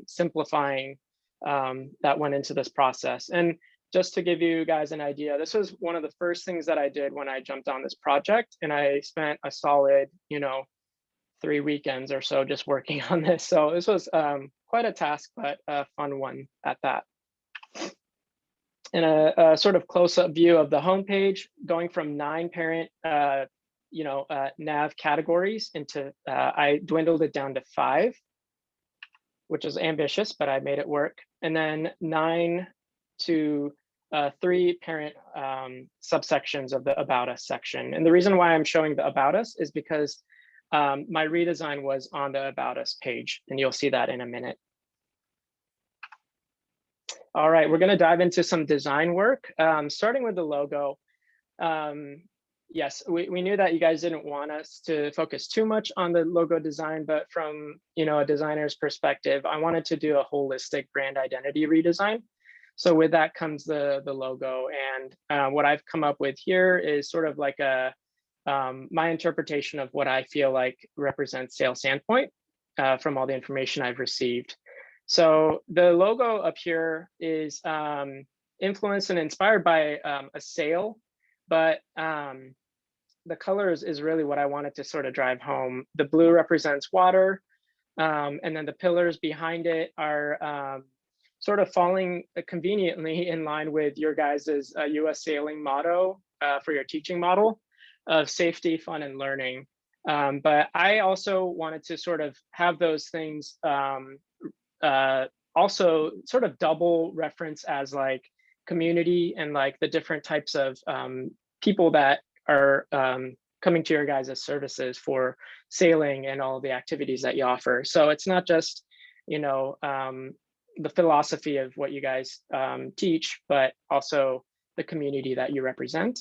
simplifying that went into this process. And just to give you guys an idea, this was one of the first things that I did when I jumped on this project, and I spent a solid, 3 weekends or so just working on this. So this was quite a task, but a fun one at that. And a sort of close-up view of the homepage, going from 9 parent, nav categories into, I dwindled it down to 5, which is ambitious, but I made it work. And then 9 to 3 parent subsections of the About Us section. And the reason why I'm showing the About Us is because my redesign was on the About Us page, and you'll see that in a minute. All right, we're gonna dive into some design work, starting with the logo. Yes, we knew that you guys didn't want us to focus too much on the logo design, but from a designer's perspective, I wanted to do a holistic brand identity redesign. So with that comes the logo, and what I've come up with here is sort of like my interpretation of what I feel like represents Sail Sandpoint from all the information I've received. So the logo up here is influenced and inspired by a sail, but the colors is really what I wanted to sort of drive home. The blue represents water, and then the pillars behind it are sort of falling conveniently in line with your guys's US sailing motto for your teaching model of safety, fun, and learning. But I also wanted to sort of have those things also sort of double reference as like community and like the different types of people that are coming to your guys' services for sailing and all the activities that you offer. So it's not just, the philosophy of what you guys teach, but also the community that you represent.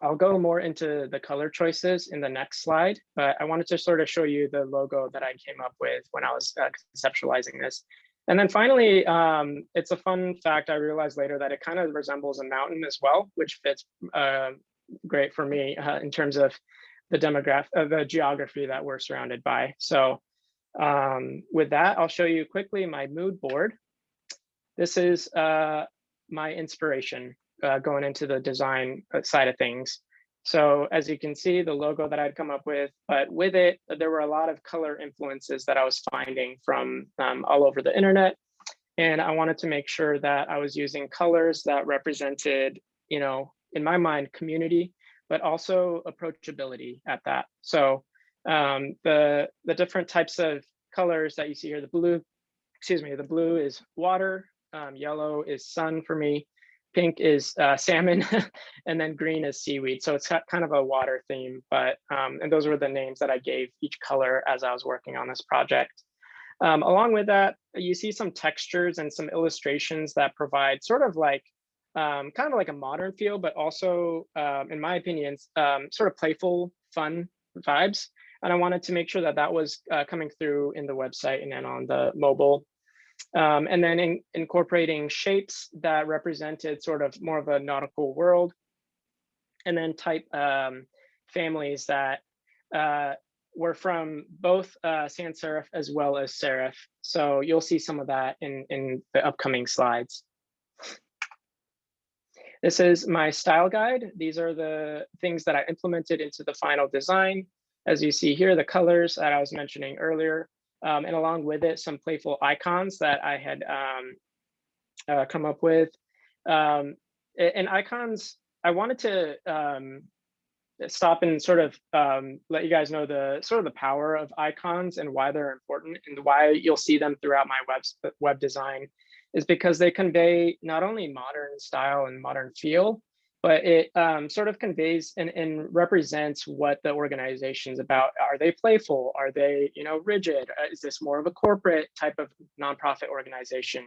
I'll go more into the color choices in the next slide, but I wanted to sort of show you the logo that I came up with when I was conceptualizing this. And then finally, it's a fun fact, I realized later that it kind of resembles a mountain as well, which fits great for me in terms of the geography that we're surrounded by. So with that, I'll show you quickly my mood board. This is my inspiration going into the design side of things. So as you can see, the logo that I'd come up with, but with it, there were a lot of color influences that I was finding from all over the internet. And I wanted to make sure that I was using colors that represented, you know, in my mind, community, but also approachability at that. So the different types of colors that you see here, the blue is water, yellow is sun for me, pink is salmon, and then green is seaweed. So it's got kind of a water theme, but, and those were the names that I gave each color as I was working on this project. Along with that, you see some textures and some illustrations that provide sort of like, kind of like a modern feel, but also, in my opinion, sort of playful, fun vibes. And I wanted to make sure that that was coming through in the website and then on the mobile. And then incorporating shapes that represented sort of more of a nautical world. And then type families that were from both sans serif as well as serif. So you'll see some of that in the upcoming slides. This is my style guide. These are the things that I implemented into the final design. As you see here, the colors that I was mentioning earlier, and along with it, some playful icons that I had come up with. And icons, I wanted to stop and sort of let you guys know the sort of the power of icons and why they're important, and why you'll see them throughout my web design is because they convey not only modern style and modern feel, but it sort of conveys and represents what the organization's about. Are they playful? Are they, you know, rigid? Is this more of a corporate type of nonprofit organization?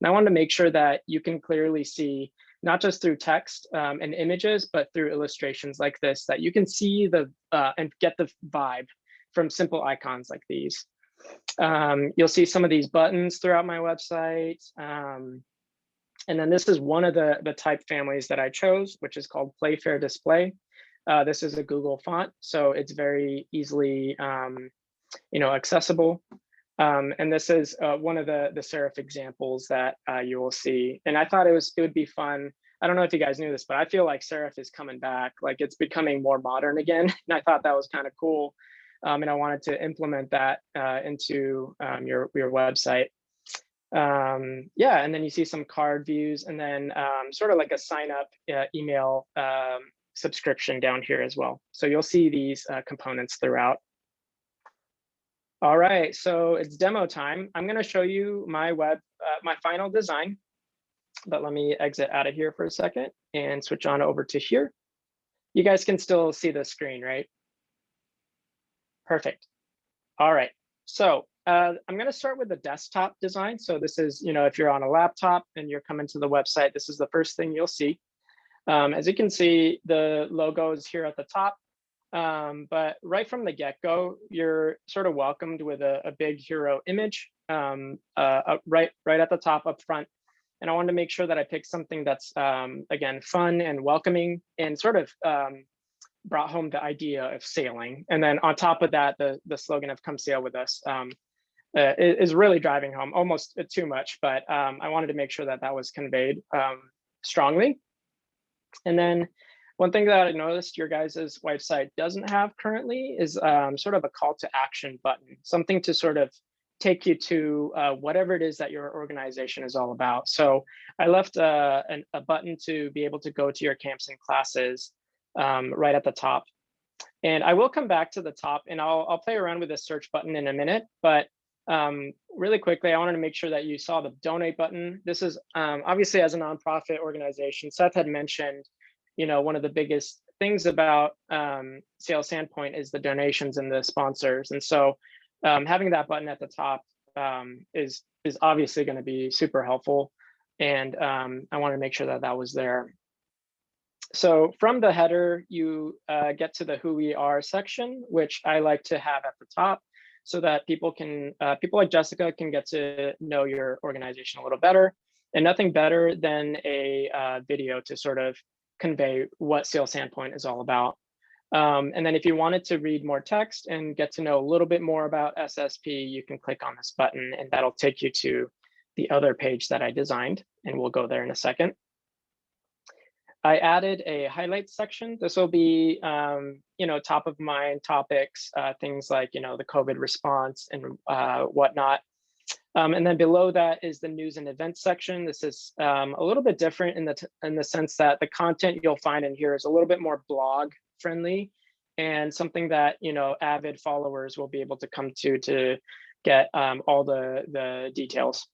And I wanted to make sure that you can clearly see, not just through text and images, but through illustrations like this, that you can see the and get the vibe from simple icons like these. You'll see some of these buttons throughout my website. And then this is one of the type families that I chose, which is called Playfair Display. This is a Google font, so it's very easily you know, accessible. And this is one of the serif examples that you will see. And I thought it would be fun. I don't know if you guys knew this, but I feel like serif is coming back, like it's becoming more modern again. And I thought that was kind of cool. And I wanted to implement that into your website. Yeah, and then you see some card views, and then sort of like a sign up email subscription down here as well. So you'll see these components throughout. All right, so it's demo time. I'm going to show you my my final design, but let me exit out of here for a second and switch on over to here. You guys can still see the screen, right? Perfect. All right, so I'm going to start with the desktop design. So this is, you know, if you're on a laptop and you're coming to the website, this is the first thing you'll see. As you can see, the logo is here at the top. But right from the get-go, you're sort of welcomed with a big hero image right at the top up front. And I wanted to make sure that I picked something that's, again, fun and welcoming, and sort of brought home the idea of sailing. And then on top of that, the slogan of "Come Sail With Us" is really driving home, almost too much, but I wanted to make sure that that was conveyed strongly. And then one thing that I noticed your guys' website doesn't have currently is sort of a call to action button, something to sort of take you to whatever it is that your organization is all about. So I left a button to be able to go to your camps and classes right at the top. And I will come back to the top, and I'll play around with the search button in a minute, but really quickly, I wanted to make sure that you saw the donate button. This is obviously, as a nonprofit organization, Seth had mentioned, you know, one of the biggest things about Sail Sandpoint is the donations and the sponsors. And so having that button at the top is obviously going to be super helpful. And I want to make sure that that was there. So from the header, you get to the Who We Are section, which I like to have at the top, so that people like Jessica can get to know your organization a little better. And nothing better than a video to sort of convey what Sail Sandpoint is all about. And then if you wanted to read more text and get to know a little bit more about SSP, you can click on this button, and that'll take you to the other page that I designed, and we'll go there in a second. I added a highlights section. This will be, top of mind topics, things like, the COVID response and whatnot. And then below that is the news and events section. This is a little bit different in the sense that the content you'll find in here is a little bit more blog friendly and something that, avid followers will be able to come to get all the details.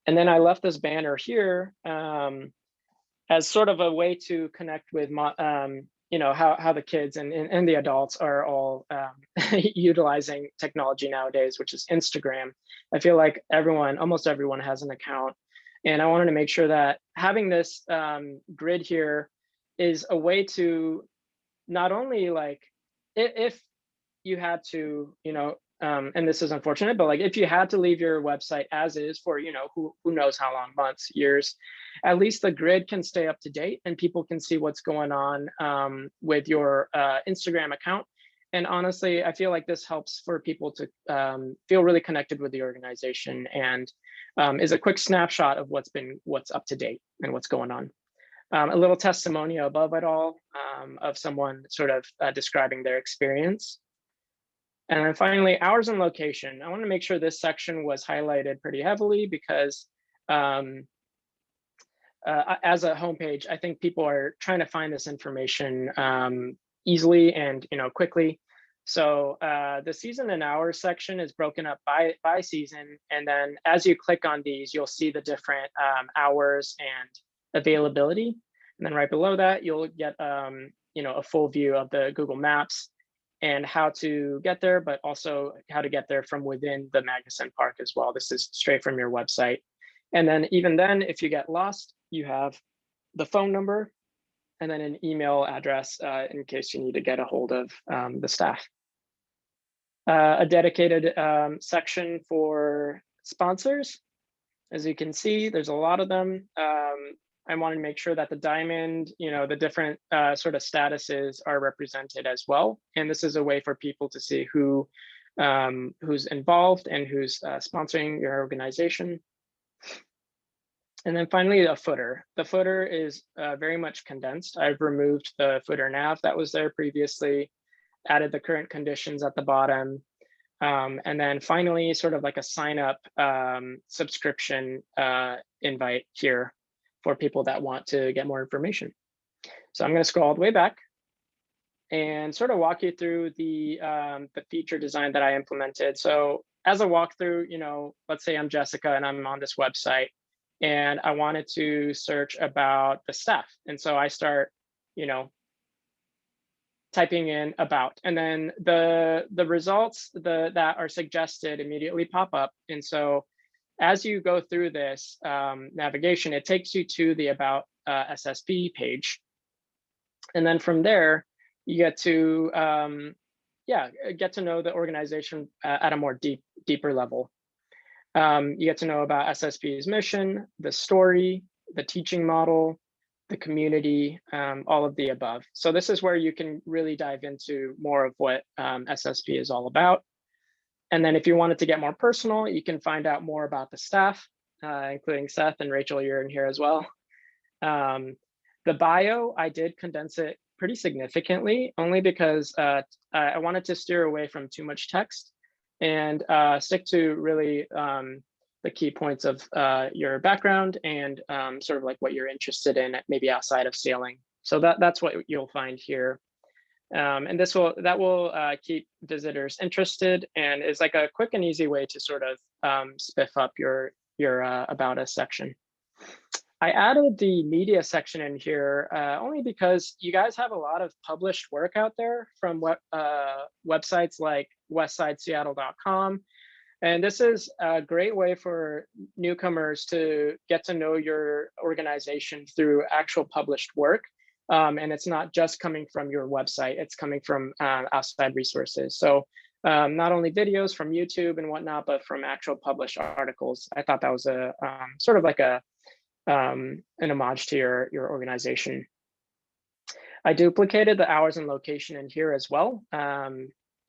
And then I left this banner here as sort of a way to connect with how the kids and the adults are all utilizing technology nowadays, which is Instagram. I feel like almost everyone has an account. And I wanted to make sure that having this grid here is a way to not only like, if you had to, and this is unfortunate, but like if you had to leave your website as is for, who knows how long, months, years, at least the grid can stay up to date and people can see what's going on with your Instagram account. And honestly, I feel like this helps for people to feel really connected with the organization and is a quick snapshot of what's up to date and what's going on. A little testimonial above it all of someone sort of describing their experience. And then finally, hours and location. I want to make sure this section was highlighted pretty heavily because as a homepage, I think people are trying to find this information easily and quickly. So the season and hours section is broken up by season. And then as you click on these, you'll see the different hours and availability. And then right below that, you'll get a full view of the Google Maps and how to get there, but also how to get there from within the Magnuson Park as well. This is straight from your website. And then even then, if you get lost, you have the phone number and then an email address in case you need to get a hold of the staff. A dedicated section for sponsors. As you can see, there's a lot of them. I want to make sure that the diamond, the different sort of statuses are represented as well. And this is a way for people to see who's involved and who's sponsoring your organization. And then finally, a footer. The footer is very much condensed. I've removed the footer nav that was there previously, added the current conditions at the bottom. And then finally, sort of like a sign up subscription invite here for people that want to get more information. So I'm going to scroll all the way back and sort of walk you through the feature design that I implemented. So as a walkthrough, let's say I'm Jessica and I'm on this website and I wanted to search about the staff. And so I start, typing in about, and then the results that are suggested immediately pop up. And so as you go through this navigation, it takes you to the About SSP page. And then from there, you get to, get to know the organization at a more deeper level. You get to know about SSP's mission, the story, the teaching model, the community, all of the above. So this is where you can really dive into more of what SSP is all about. And then if you wanted to get more personal, you can find out more about the staff, including Seth and Rachel, you're in here as well. The bio, I did condense it pretty significantly, only because I wanted to steer away from too much text and stick to really the key points of your background and sort of like what you're interested in, maybe outside of sailing. So that's what you'll find here. And that will keep visitors interested and is like a quick and easy way to sort of spiff up your About Us section. I added the media section in here only because you guys have a lot of published work out there from websites like westsideseattle.com. And this is a great way for newcomers to get to know your organization through actual published work. And it's not just coming from your website, it's coming from outside resources. So not only videos from YouTube and whatnot, but from actual published articles. I thought that was a sort of like an homage to your organization. I duplicated the hours and location in here as well,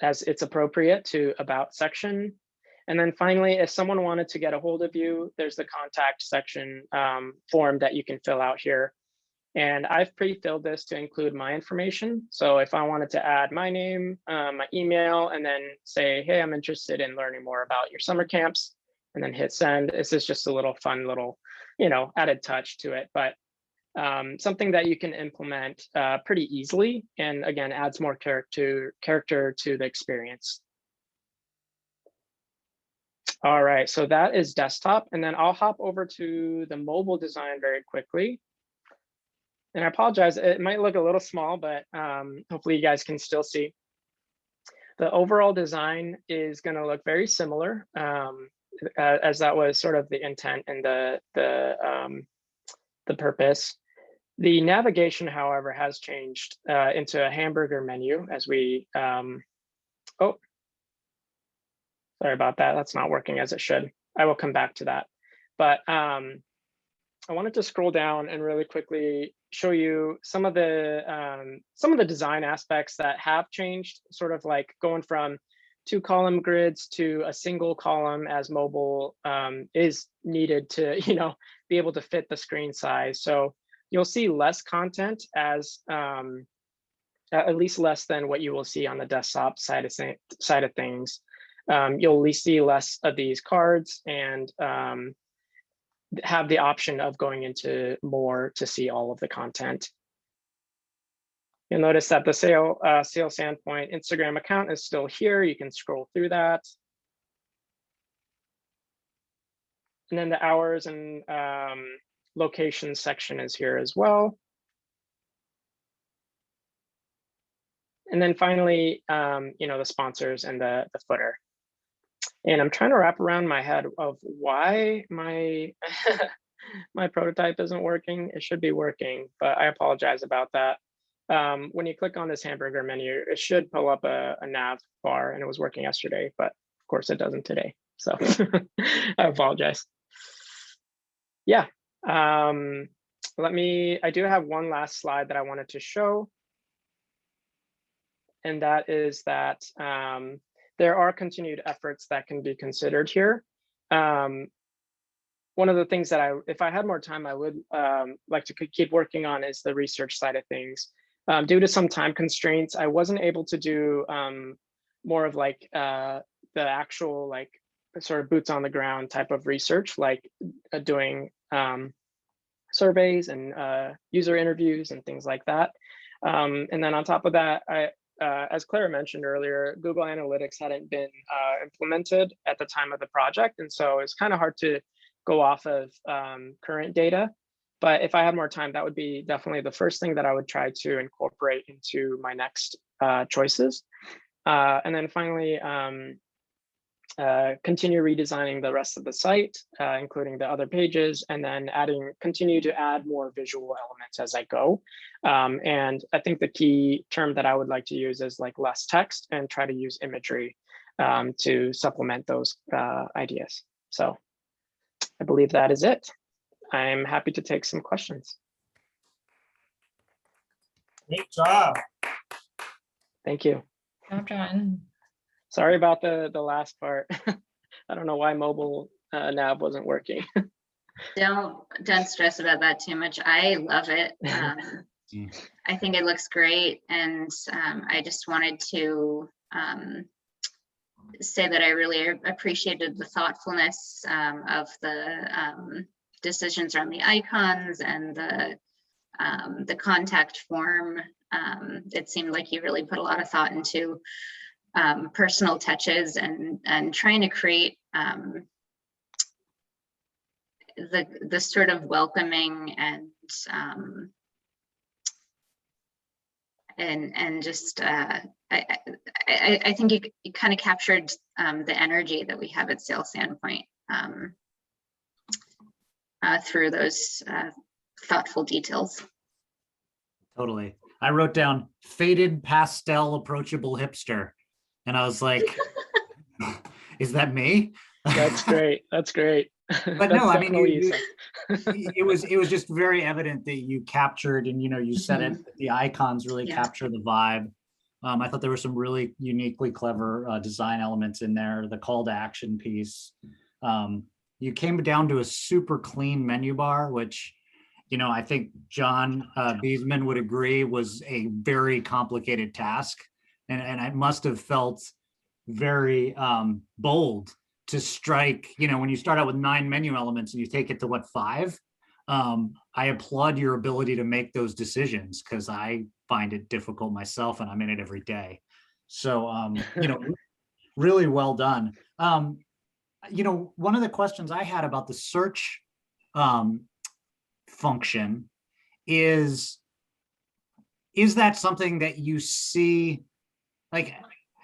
as it's appropriate to About section. And then finally, if someone wanted to get a hold of you, there's the contact section form that you can fill out here. And I've pre-filled this to include my information. So if I wanted to add my name, my email, and then say, hey, I'm interested in learning more about your summer camps, and then hit send. This is just a little fun little, added touch to it, but something that you can implement pretty easily. And again, adds more character to the experience. All right, so that is desktop. And then I'll hop over to the mobile design very quickly. And I apologize, it might look a little small, but hopefully you guys can still see. The overall design is going to look very similar, as that was sort of the intent and the purpose. The navigation, however, has changed into a hamburger menu as we, oh, sorry about that. That's not working as it should. I will come back to that. But I wanted to scroll down and really quickly show you some of the design aspects that have changed, sort of like going from 2-column grids to a single column as mobile is needed to, be able to fit the screen size. So you'll see less content as at least less than what you will see on the desktop side of things. You'll at least see less of these cards and have the option of going into more to see all of the content. You'll notice that the Sail Sandpoint Instagram account is still here. You can scroll through that. And then the hours and location section is here as well. And then finally, the sponsors and the footer. And I'm trying to wrap around my head of why my my prototype isn't working. It should be working, but I apologize about that. When you click on this hamburger menu, it should pull up a nav bar, and it was working yesterday, but of course it doesn't today. So I apologize. Yeah, I do have one last slide that I wanted to show. And that is that there are continued efforts that can be considered here. One of the things that if I had more time, I would like to keep working on is the research side of things. Due to some time constraints, I wasn't able to do more of like the actual like sort of boots on the ground type of research, like doing surveys and user interviews and things like that. And then on top of that, as Clara mentioned earlier, Google Analytics hadn't been implemented at the time of the project. And so it's kind of hard to go off of current data. But if I had more time, that would be definitely the first thing that I would try to incorporate into my next choices. And then finally, continue redesigning the rest of the site, including the other pages, and then continue to add more visual elements as I go. And I think the key term that I would like to use is like less text and try to use imagery to supplement those ideas. So I believe that is it. I'm happy to take some questions. Great job. Thank you. Good job, John. Sorry about the last part. I don't know why mobile nav wasn't working. Don't stress about that too much. I love it. I think it looks great, and I just wanted to say that I really appreciated the thoughtfulness of the decisions around the icons and the contact form. It seemed like you really put a lot of thought into personal touches and trying to create the sort of welcoming and just I think you kind of captured the energy that we have at Sail Sandpoint through those thoughtful details. Totally. I wrote down faded pastel approachable hipster. And I was like, is that me? That's great. That's great. But no, I mean, it was just very evident that you captured, and you said it, the icons really capture the vibe. I thought there were some really uniquely clever design elements in there. The call to action piece. You came down to a super clean menu bar, which I think John Beesman would agree was a very complicated task. And I must have felt very bold to strike, when you start out with 9 menu elements and you take it to what, 5? I applaud your ability to make those decisions because I find it difficult myself and I'm in it every day. So, really well done. One of the questions I had about the search function is that something that you see, like,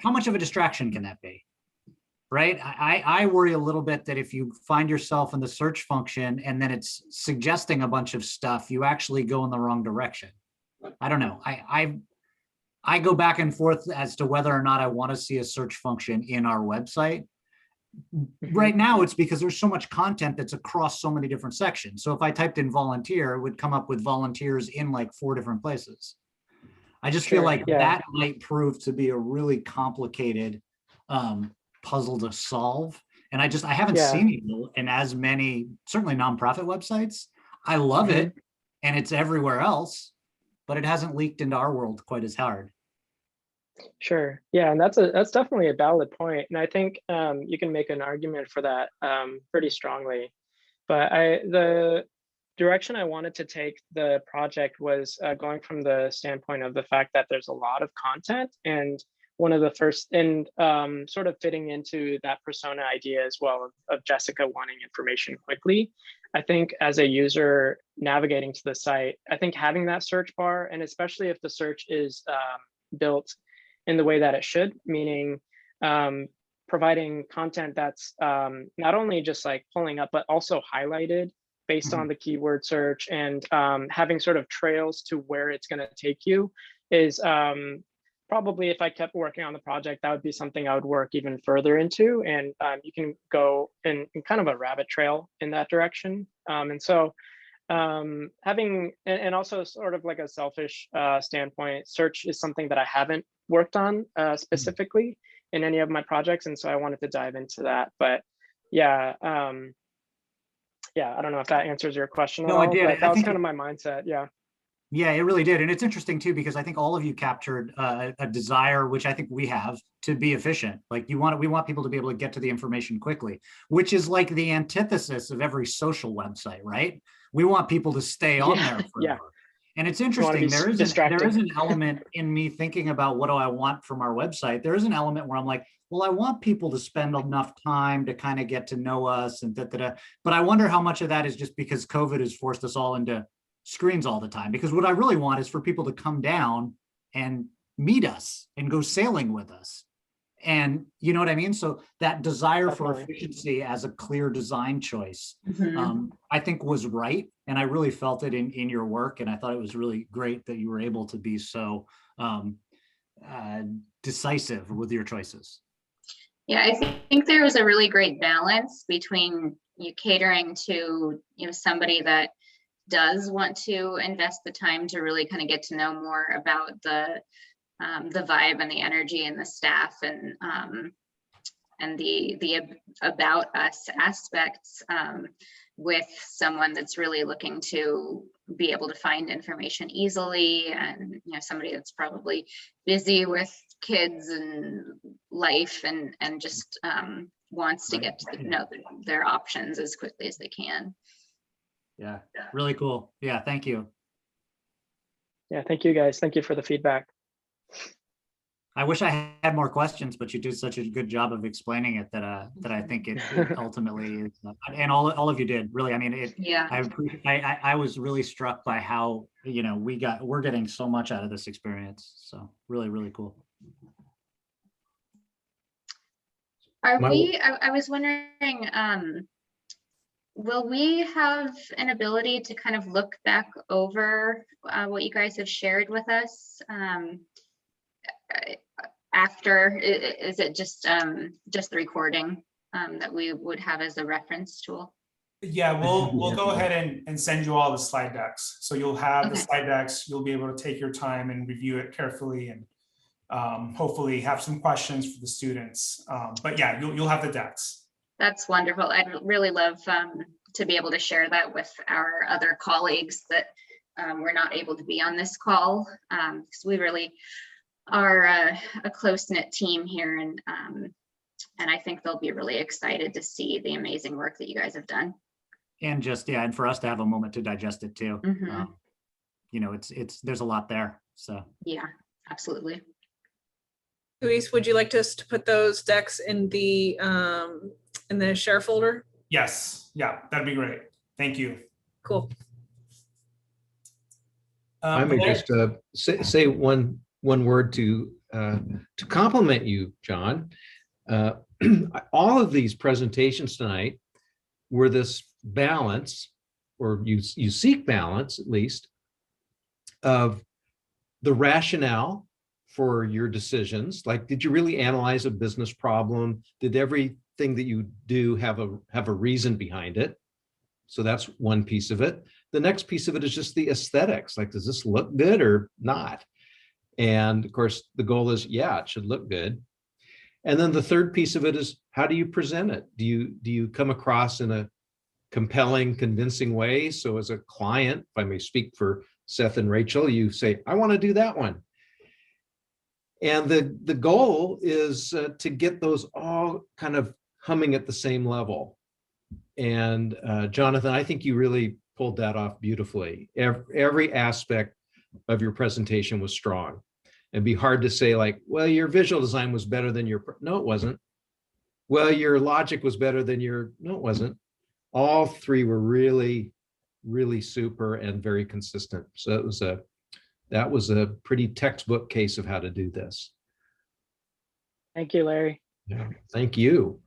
how much of a distraction can that be? Right? I worry a little bit that if you find yourself in the search function and then it's suggesting a bunch of stuff, you actually go in the wrong direction. I don't know. I go back and forth as to whether or not I want to see a search function in our website. Right now, it's because there's so much content that's across so many different sections. So if I typed in volunteer, it would come up with volunteers in like 4 different places. I just feel like that might prove to be a really complicated puzzle to solve. And I haven't seen it in as many, certainly nonprofit websites. I love it and it's everywhere else, but it hasn't leaked into our world quite as hard. Sure. Yeah, and that's definitely a valid point. And I think you can make an argument for that pretty strongly. But the direction I wanted to take the project was going from the standpoint of the fact that there's a lot of content, and one of the first, and sort of fitting into that persona idea as well of Jessica wanting information quickly. I think as a user navigating to the site, I think having that search bar, and especially if the search is built in the way that it should, meaning providing content that's not only just like pulling up, but also highlighted based on the keyword search, and having sort of trails to where it's going to take you is probably, if I kept working on the project, that would be something I would work even further into. And you can go in kind of a rabbit trail in that direction. And so having, and also sort of like a selfish standpoint, search is something that I haven't worked on specifically in any of my projects. And so I wanted to dive into that. But yeah, I don't know if that answers your question at all. No, I did. But that was kind of my mindset. Yeah. Yeah, it really did. And it's interesting too, because I think all of you captured a desire, which I think we have, to be efficient. Like we want people to be able to get to the information quickly, which is like the antithesis of every social website, right? We want people to stay on there forever. Yeah. And it's interesting, there is an element in me thinking about what do I want from our website. There is an element where I'm like, well, I want people to spend enough time to kind of get to know us and but I wonder how much of that is just because COVID has forced us all into screens all the time, because what I really want is for people to come down and meet us and go sailing with us. And you know what I mean? So that desire for efficiency as a clear design choice, I think was right. And I really felt it in your work. And I thought it was really great that you were able to be so decisive with your choices. Yeah, I think there was a really great balance between you catering to, somebody that does want to invest the time to really kind of get to know more about the vibe and the energy and the staff and the about us aspects, with someone that's really looking to be able to find information easily, and somebody that's probably busy with kids and life and just wants to get to know their options as quickly as they can. Yeah, really cool. Yeah, thank you. Yeah, thank you guys. Thank you for the feedback. I wish I had more questions, but you did such a good job of explaining it that I think it ultimately is, and all of you did really. I mean, yeah. I was really struck by how we're getting so much out of this experience. So really, really cool. I was wondering, will we have an ability to kind of look back over what you guys have shared with us after? Is it just the recording that we would have as a reference tool? Yeah, we'll go ahead and send you all the slide decks. So you'll have the slide decks. You'll be able to take your time and review it carefully, and hopefully have some questions for the students. But yeah, you'll have the decks. That's wonderful. I'd really love to be able to share that with our other colleagues that were not able to be on this call, because we really are a close-knit team here, and I think they'll be really excited to see the amazing work that you guys have done. And just, yeah, and for us to have a moment to digest it too. Mhm. You know, there's a lot there, so. Yeah, absolutely. Luis, would you like us to put those decks in the share folder? Yes, yeah, that'd be great. Thank you. Cool. I may Blair? just say one word to compliment you, John. All of these presentations tonight were this balance, or you seek balance at least, of the rationale for your decisions. Like, did you really analyze a business problem? Did everything that you do have a reason behind it? So that's one piece of it. The next piece of it is just the aesthetics. Like, does this look good or not? And of course, the goal is, yeah, it should look good. And then the third piece of it is, how do you present it? Do you come across in a compelling, convincing way? So as a client, if I may speak for Seth and Rachel, you say, I want to do that one. And the goal is to get those all kind of humming at the same level. And Jonathan, I think you really pulled that off beautifully. Every aspect of your presentation was strong. It'd be hard to say like, well, your visual design was better than no, it wasn't. Well, your logic was better than no, it wasn't. All three were really, really super and very consistent. So that was a pretty textbook case of how to do this. Thank you, Larry. Yeah, thank you.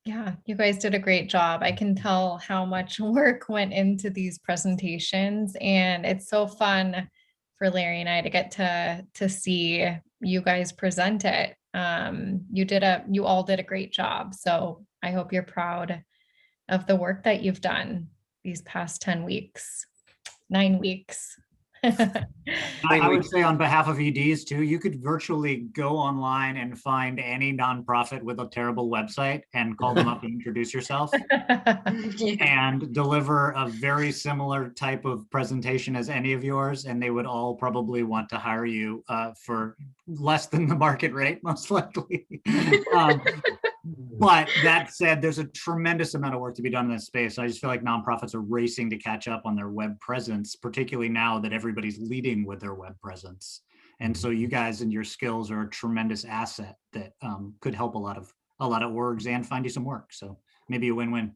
Yeah, you guys did a great job. I can tell how much work went into these presentations, and it's so fun for Larry and I to get to see you guys present it. You all did a great job. So I hope you're proud of the work that you've done these past 9 weeks. I would say on behalf of EDs too, you could virtually go online and find any nonprofit with a terrible website and call them up and introduce yourself and deliver a very similar type of presentation as any of yours. And they would all probably want to hire you for less than the market rate, most likely. But that said, there's a tremendous amount of work to be done in this space. I just feel like nonprofits are racing to catch up on their web presence, particularly now that everybody's leading with their web presence. And so you guys and your skills are a tremendous asset that could help a lot of orgs and find you some work. So maybe a win-win.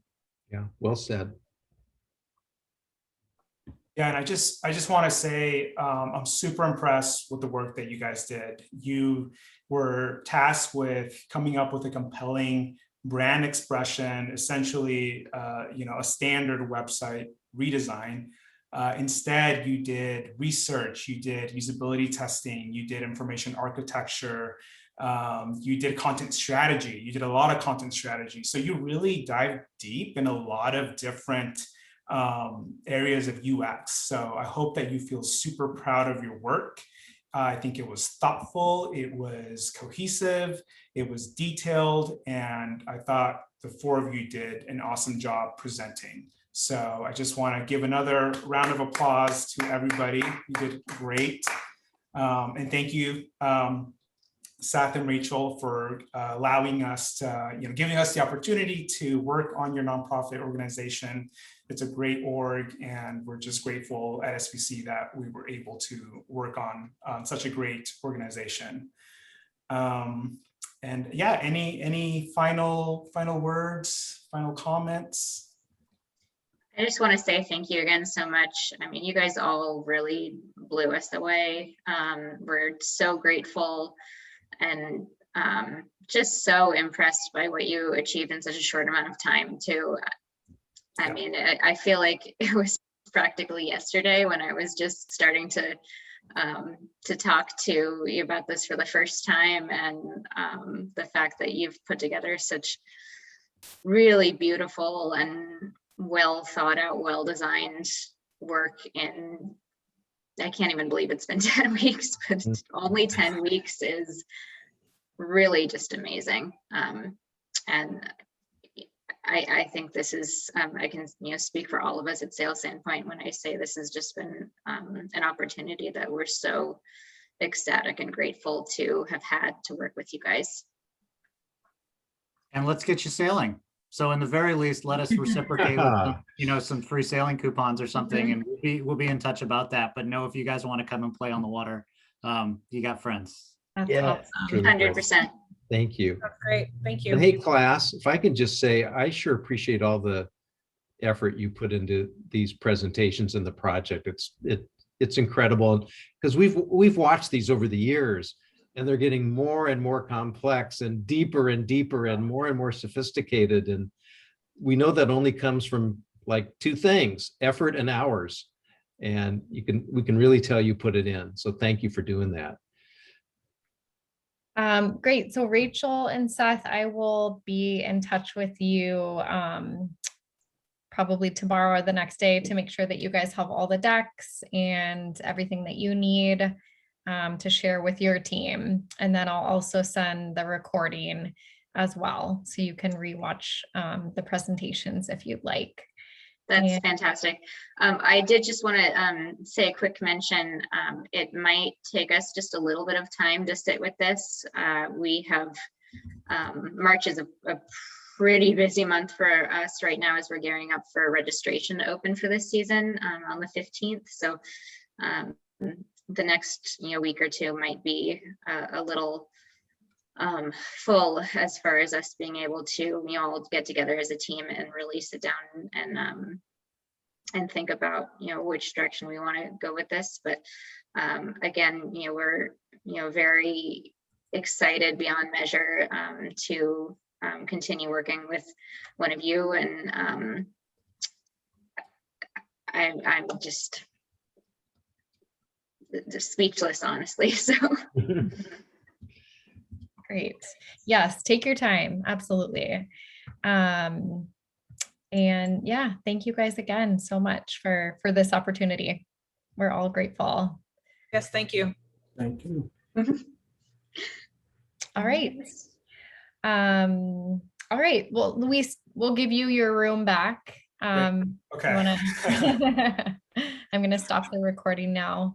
Yeah, well said. Yeah, and I just want to say I'm super impressed with the work that you guys did. You were tasked with coming up with a compelling brand expression, essentially, a standard website redesign. Instead, you did research, you did usability testing, you did information architecture, you did content strategy. You did a lot of content strategy. So you really dive deep in a lot of different areas of UX. So I hope that you feel super proud of your work. I think it was thoughtful, it was cohesive, it was detailed, and I thought the four of you did an awesome job presenting. So I just want to give another round of applause to everybody. You did great. And thank you, Seth and Rachel, for allowing us to, giving us the opportunity to work on your nonprofit organization. It's a great org, and we're just grateful at SVC that we were able to work on such a great organization. And yeah, any final words, final comments? I just want to say thank you again so much. I mean, you guys all really blew us away. We're so grateful and just so impressed by what you achieved in such a short amount of time too. I mean, I feel like it was practically yesterday when I was just starting to talk to you about this for the first time, and the fact that you've put together such really beautiful and well thought out, well designed work in, I can't even believe it's been 10 weeks, but only 10 weeks is really just amazing. And I think this is, I can, speak for all of us at Sales Standpoint when I say this has just been an opportunity that we're so ecstatic and grateful to have had to work with you guys. And let's get you sailing. So in the very least, let us reciprocate with some, some free sailing coupons or something, and we'll be in touch about that. But no, if you guys want to come and play on the water, you got friends. That's Yeah, awesome. 100%. Thank you. That's great. Thank you. And hey, class, if I can just say, I sure appreciate all the effort you put into these presentations and the project. It's incredible, because we've watched these over the years, and they're getting more and more complex and deeper and more sophisticated. And we know that only comes from like two things: effort and hours. And we can really tell you put it in. So thank you for doing that. Great. So Rachel and Seth, I will be in touch with you probably tomorrow or the next day to make sure that you guys have all the decks and everything that you need to share with your team. And then I'll also send the recording as well, so you can rewatch the presentations if you'd like. That's fantastic. I did just want to say a quick mention. It might take us just a little bit of time to sit with this. We have, March is a pretty busy month for us right now as we're gearing up for registration to open for this season on the 15th. So the next week or two might be a little full as far as us being able to all get together as a team and really sit down and think about which direction we want to go with this. But again, we're very excited beyond measure to continue working with one of you, and I'm just speechless, honestly. So Great. Yes, take your time. Absolutely. And yeah, thank you guys again so much for this opportunity. We're all grateful. Yes, thank you. Thank you. All right. All right. Well, Luis, we'll give you your room back. Okay. I'm going to stop the recording now.